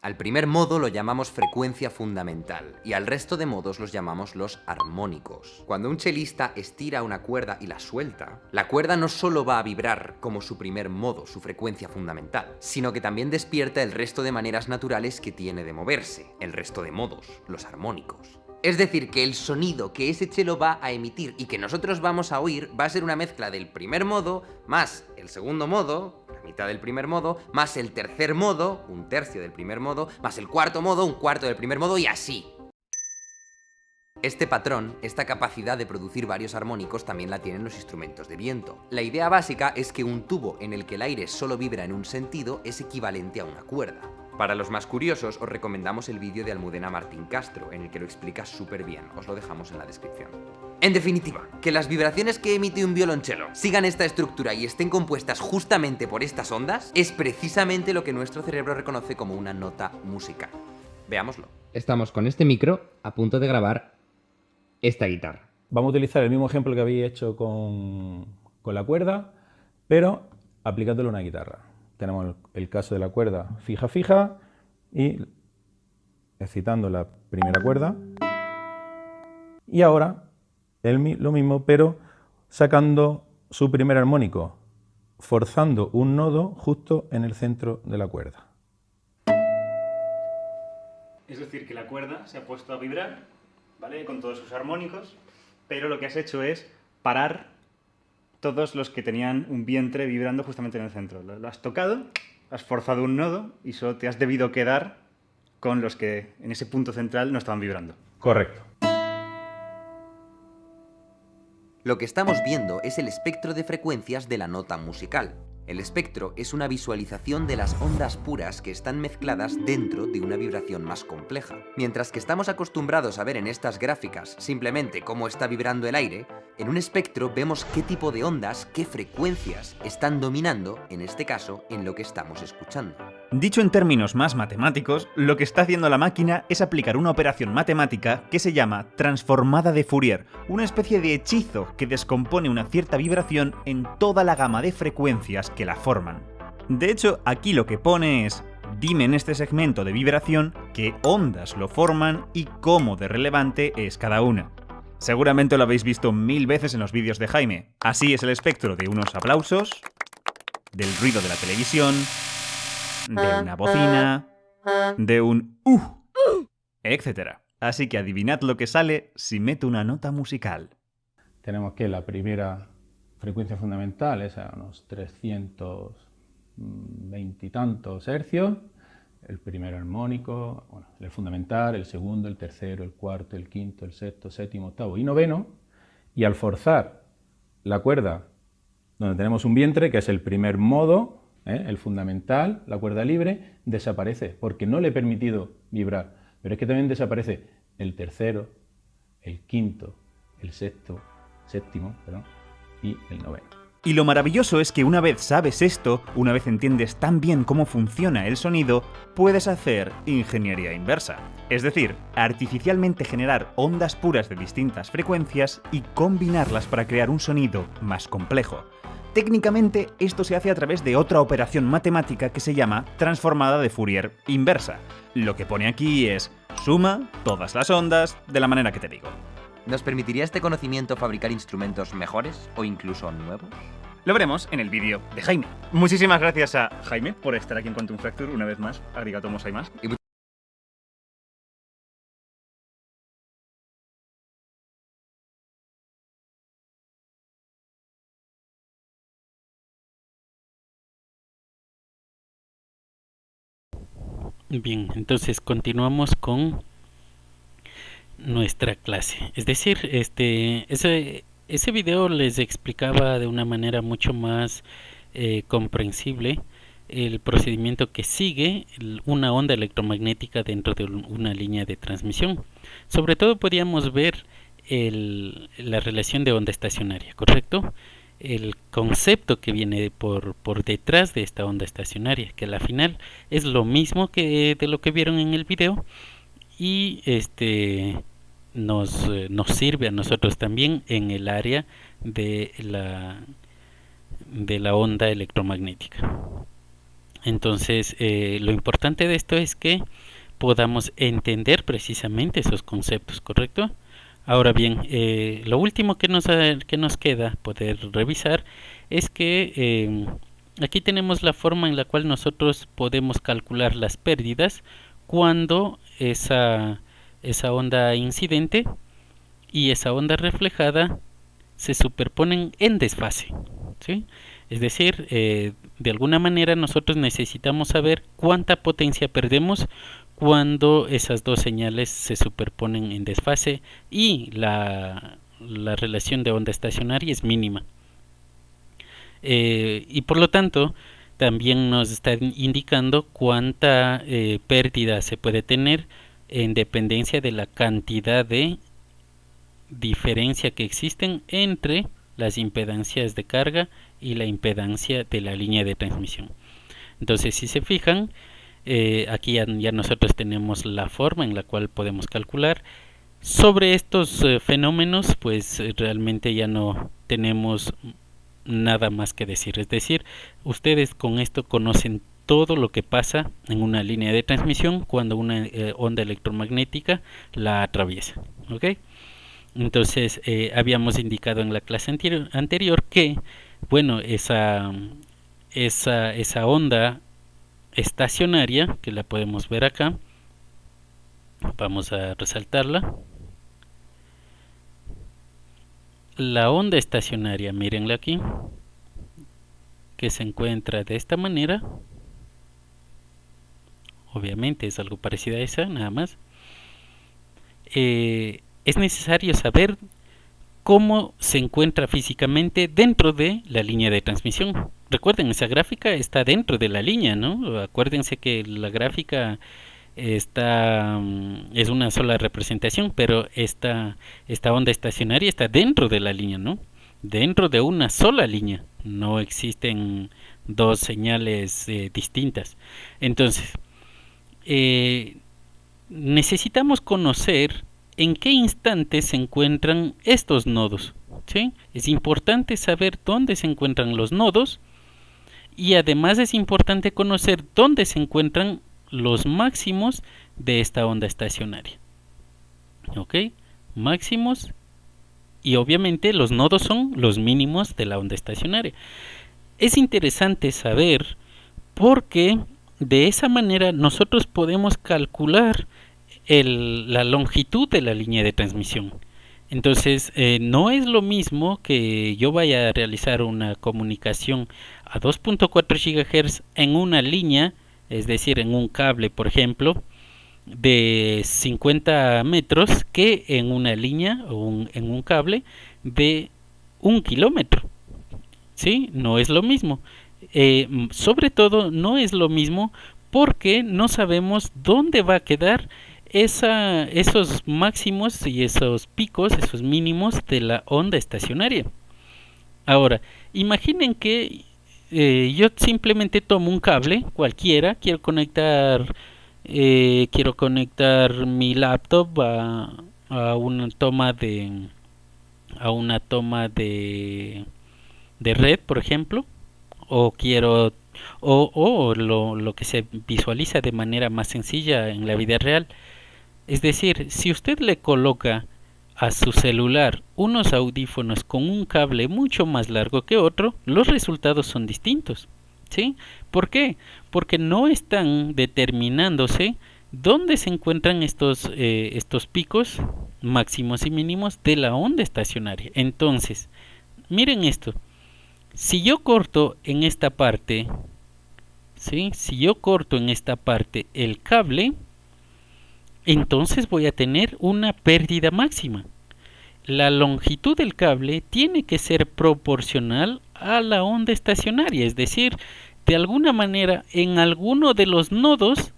[SPEAKER 5] Al primer modo lo llamamos frecuencia fundamental y al resto de modos los llamamos los armónicos. Cuando un chelista estira una cuerda y la suelta, la cuerda no solo va a vibrar como su primer modo, su frecuencia fundamental, sino que también despierta el resto de maneras naturales que tiene de moverse, el resto de modos, los armónicos. Es decir, que el sonido que ese chelo va a emitir y que nosotros vamos a oír va a ser una mezcla del primer modo más el segundo modo, la mitad del primer modo, más el tercer modo, un tercio del primer modo, más el cuarto modo, un cuarto del primer modo y así. Este patrón, esta capacidad de producir varios armónicos también la tienen los instrumentos de viento. La idea básica es que un tubo en el que el aire solo vibra en un sentido es equivalente a una cuerda. Para los más curiosos, os recomendamos el vídeo de Almudena Martín Castro, en el que lo explica súper bien, os lo dejamos en la descripción. En definitiva, que las vibraciones que emite un violonchelo sigan esta estructura y estén compuestas justamente por estas ondas, es precisamente lo que nuestro cerebro reconoce como una nota musical. Veámoslo. Estamos con este micro a punto de grabar esta guitarra.
[SPEAKER 6] Vamos a utilizar el mismo ejemplo que habéis hecho con la cuerda, pero aplicándolo a una guitarra. Tenemos el caso de la cuerda fija y excitando la primera cuerda. Y ahora lo mismo, pero sacando su primer armónico, forzando un nodo justo en el centro de la cuerda.
[SPEAKER 2] Es decir, que la cuerda se ha puesto a vibrar, ¿vale? Con todos sus armónicos, pero lo que has hecho es parar todos los que tenían un vientre vibrando justamente en el centro. Lo has tocado, has forzado un nodo y solo te has debido quedar con los que en ese punto central no estaban vibrando.
[SPEAKER 6] Correcto.
[SPEAKER 5] Lo que estamos viendo es el espectro de frecuencias de la nota musical. El espectro es una visualización de las ondas puras que están mezcladas dentro de una vibración más compleja. Mientras que estamos acostumbrados a ver en estas gráficas simplemente cómo está vibrando el aire, en un espectro vemos qué tipo de ondas, qué frecuencias están dominando, en este caso, en lo que estamos escuchando.
[SPEAKER 2] Dicho en términos más matemáticos, lo que está haciendo la máquina es aplicar una operación matemática que se llama transformada de Fourier, una especie de hechizo que descompone una cierta vibración en toda la gama de frecuencias que la forman. De hecho, aquí lo que pone es: dime en este segmento de vibración qué ondas lo forman y cómo de relevante es cada una. Seguramente lo habéis visto 1000 veces en los vídeos de Jaime. Así es el espectro de unos aplausos, del ruido de la televisión, de una bocina, de un etc. Así que adivinad lo que sale si meto una nota musical.
[SPEAKER 6] Tenemos que la primera frecuencia fundamental es a unos 320 y tantos hercios, el primer armónico, bueno, el fundamental, el segundo, el tercero, el cuarto, el quinto, el sexto, séptimo, octavo y noveno, y al forzar la cuerda donde tenemos un vientre, que es el primer modo, el fundamental, la cuerda libre, desaparece, porque no le he permitido vibrar, pero es que también desaparece el tercero, el quinto, el sexto, séptimo, y el noveno.
[SPEAKER 2] Y lo maravilloso es que una vez sabes esto, una vez entiendes tan bien cómo funciona el sonido, puedes hacer ingeniería inversa. Es decir, artificialmente generar ondas puras de distintas frecuencias y combinarlas para crear un sonido más complejo. Técnicamente, esto se hace a través de otra operación matemática que se llama transformada de Fourier inversa. Lo que pone aquí es: suma todas las ondas de la manera que te digo.
[SPEAKER 5] ¿Nos permitiría este conocimiento fabricar instrumentos mejores o incluso nuevos?
[SPEAKER 2] Lo veremos en el vídeo de Jaime. Muchísimas gracias a Jaime por estar aquí en Quantum Fracture una vez más. Arigato gozaimasu.
[SPEAKER 1] Bien, entonces continuamos con nuestra clase. Es decir, ese video les explicaba de una manera mucho más comprensible el procedimiento que sigue una onda electromagnética dentro de una línea de transmisión. Sobre todo podíamos ver la relación de onda estacionaria, ¿correcto? El concepto que viene por detrás de esta onda estacionaria, que al final es lo mismo que de lo que vieron en el video, y nos sirve a nosotros también en el área de la onda electromagnética. Entonces, lo importante de esto es que podamos entender precisamente esos conceptos, ¿correcto? Ahora bien, lo último que nos queda poder revisar es que aquí tenemos la forma en la cual nosotros podemos calcular las pérdidas cuando esa onda incidente y esa onda reflejada se superponen en desfase, ¿sí? Es decir, de alguna manera nosotros necesitamos saber cuánta potencia perdemos cuando esas dos señales se superponen en desfase y la relación de onda estacionaria es mínima. Y por lo tanto, también nos está indicando cuánta pérdida se puede tener en dependencia de la cantidad de diferencia que existen entre las impedancias de carga y la impedancia de la línea de transmisión. Entonces, si se fijan, aquí ya nosotros tenemos la forma en la cual podemos calcular. Sobre estos fenómenos, pues realmente ya no tenemos nada más que decir. Es decir, ustedes con esto conocen todo lo que pasa en una línea de transmisión cuando una onda electromagnética la atraviesa, ¿ok? Entonces, habíamos indicado en la clase anterior que, bueno, esa onda estacionaria, que la podemos ver acá, vamos a resaltarla. La onda estacionaria, mírenla aquí, que se encuentra de esta manera. Obviamente es algo parecido a esa, nada más. Es necesario saber cómo se encuentra físicamente dentro de la línea de transmisión. Recuerden, esa gráfica está dentro de la línea, ¿no? Acuérdense que la gráfica es una sola representación, pero esta onda estacionaria está dentro de la línea, ¿no? Dentro de una sola línea. No existen dos señales distintas. Entonces, necesitamos conocer en qué instante se encuentran estos nodos, ¿sí? Es importante saber dónde se encuentran los nodos y además es importante conocer dónde se encuentran los máximos de esta onda estacionaria, ¿ok? Máximos, y obviamente los nodos son los mínimos de la onda estacionaria. Es interesante saber porque de esa manera nosotros podemos calcular la longitud de la línea de transmisión. Entonces, no es lo mismo que yo vaya a realizar una comunicación a 2.4 GHz en una línea, es decir, en un cable, por ejemplo, de 50 metros, que en una línea o en un cable de 1 kilómetro. ¿Sí? No es lo mismo. Sobre todo, no es lo mismo porque no sabemos dónde va a quedar esos máximos y esos picos, esos mínimos de la onda estacionaria. Ahora, imaginen que yo simplemente tomo un cable cualquiera, quiero conectar mi laptop a una toma de red, por ejemplo, o lo que se visualiza de manera más sencilla en la vida real. Es decir, si usted le coloca a su celular unos audífonos con un cable mucho más largo que otro, los resultados son distintos, ¿sí? ¿Por qué? Porque no están determinándose dónde se encuentran estos picos máximos y mínimos de la onda estacionaria. Entonces, miren esto. Si yo corto en esta parte, ¿sí? Si yo corto en esta parte el cable, entonces voy a tener una pérdida máxima. La longitud del cable tiene que ser proporcional a la onda estacionaria, es decir, de alguna manera en alguno de los nodos,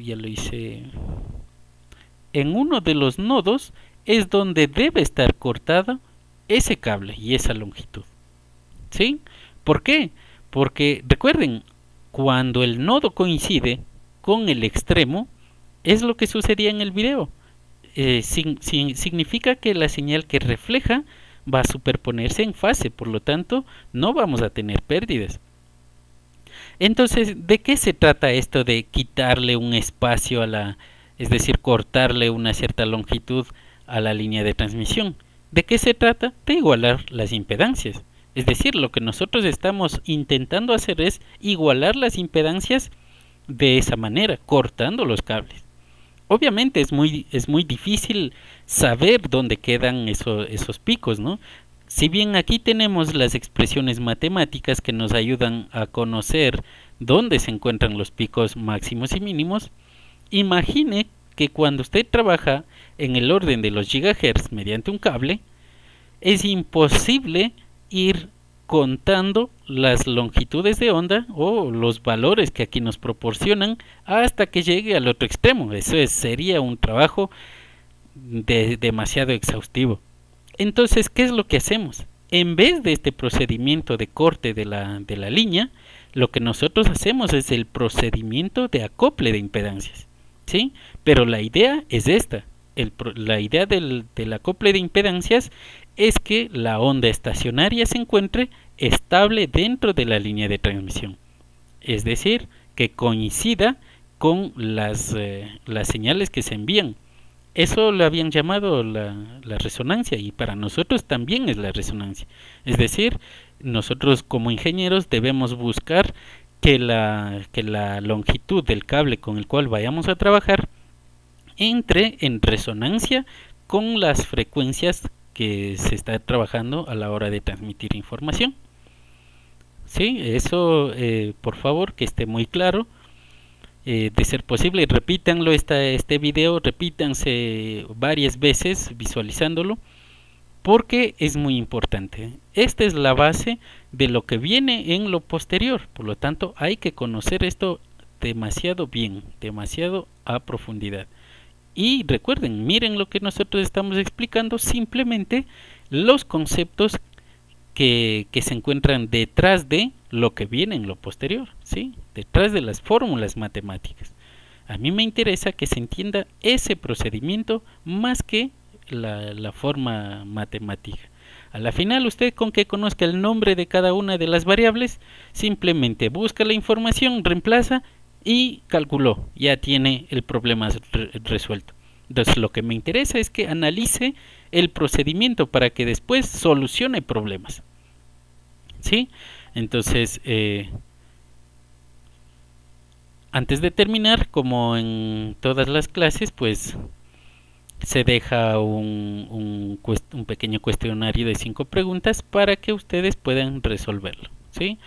[SPEAKER 1] ya lo hice, en uno de los nodos es donde debe estar cortado ese cable y esa longitud. ¿Sí? ¿Por qué? Porque recuerden, cuando el nodo coincide con el extremo, es lo que sucedía en el video. Significa que la señal que refleja va a superponerse en fase, por lo tanto no vamos a tener pérdidas. Entonces, ¿de qué se trata esto de quitarle un espacio es decir, cortarle una cierta longitud a la línea de transmisión? ¿De qué se trata? De igualar las impedancias. Es decir, lo que nosotros estamos intentando hacer es igualar las impedancias de esa manera, cortando los cables. Obviamente es muy difícil saber dónde quedan esos picos, ¿no? Si bien aquí tenemos las expresiones matemáticas que nos ayudan a conocer dónde se encuentran los picos máximos y mínimos, imagine que cuando usted trabaja en el orden de los gigahertz mediante un cable, es imposible ir contando las longitudes de onda o los valores que aquí nos proporcionan hasta que llegue al otro extremo. Eso sería un trabajo demasiado exhaustivo. Entonces, ¿qué es lo que hacemos? En vez de este procedimiento de corte de la línea, lo que nosotros hacemos es el procedimiento de acople de impedancias, ¿sí? Pero la idea es esta. La idea del acople de impedancias es que la onda estacionaria se encuentre estable dentro de la línea de transmisión. Es decir, que coincida con las señales que se envían. Eso lo habían llamado la resonancia, y para nosotros también es la resonancia. Es decir, nosotros como ingenieros debemos buscar que la longitud del cable con el cual vayamos a trabajar entre en resonancia con las frecuencias que se está trabajando a la hora de transmitir información. Sí, eso por favor que esté muy claro. De ser posible, repítanlo este video, repítanse varias veces visualizándolo, porque es muy importante. Esta es la base de lo que viene en lo posterior, por lo tanto hay que conocer esto demasiado bien, demasiado a profundidad. Y recuerden, miren lo que nosotros estamos explicando, simplemente los conceptos que se encuentran detrás de lo que viene en lo posterior, ¿sí? Detrás de las fórmulas matemáticas. A mí me interesa que se entienda ese procedimiento más que la forma matemática. A la final, usted con que conozca el nombre de cada una de las variables, simplemente busca la información, reemplaza y calculó, ya tiene el problema resuelto. Entonces lo que me interesa es que analice el procedimiento para que después solucione problemas. ¿Sí? Entonces, antes de terminar, como en todas las clases, pues se deja un pequeño cuestionario de 5 preguntas para que ustedes puedan resolverlo. ¿Sí?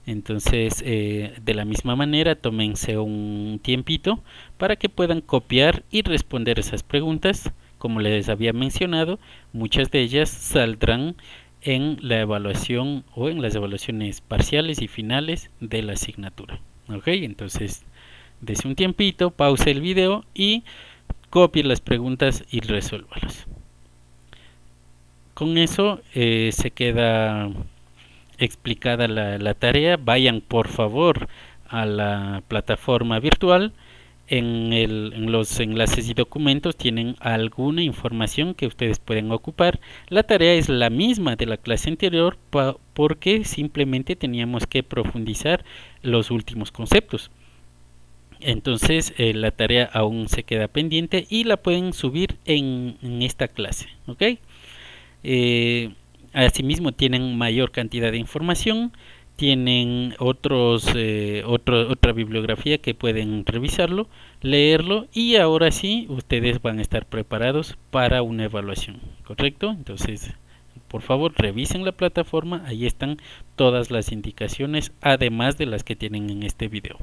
[SPEAKER 1] Entonces, de la misma manera, tómense un tiempito para que puedan copiar y responder esas preguntas. Como les había mencionado, muchas de ellas saldrán en la evaluación o en las evaluaciones parciales y finales de la asignatura. Ok, entonces, dese un tiempito, pause el video y copie las preguntas y resuélvalas. Con eso se queda explicada la tarea. Vayan por favor a la plataforma virtual. En los enlaces y documentos tienen alguna información que ustedes pueden ocupar. La tarea es la misma de la clase anterior porque simplemente teníamos que profundizar los últimos conceptos. Entonces la tarea aún se queda pendiente y la pueden subir en esta clase. ¿Ok? Asimismo tienen mayor cantidad de información, tienen otra bibliografía que pueden revisarlo, leerlo y ahora sí ustedes van a estar preparados para una evaluación, ¿correcto? Entonces por favor revisen la plataforma, ahí están todas las indicaciones, además de las que tienen en este video.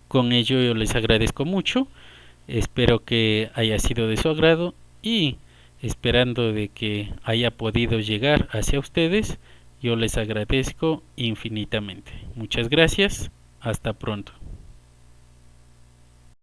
[SPEAKER 1] Con ello yo les agradezco mucho, espero que haya sido de su agrado y esperando de que haya podido llegar hacia ustedes, yo les agradezco infinitamente. Muchas gracias, hasta pronto.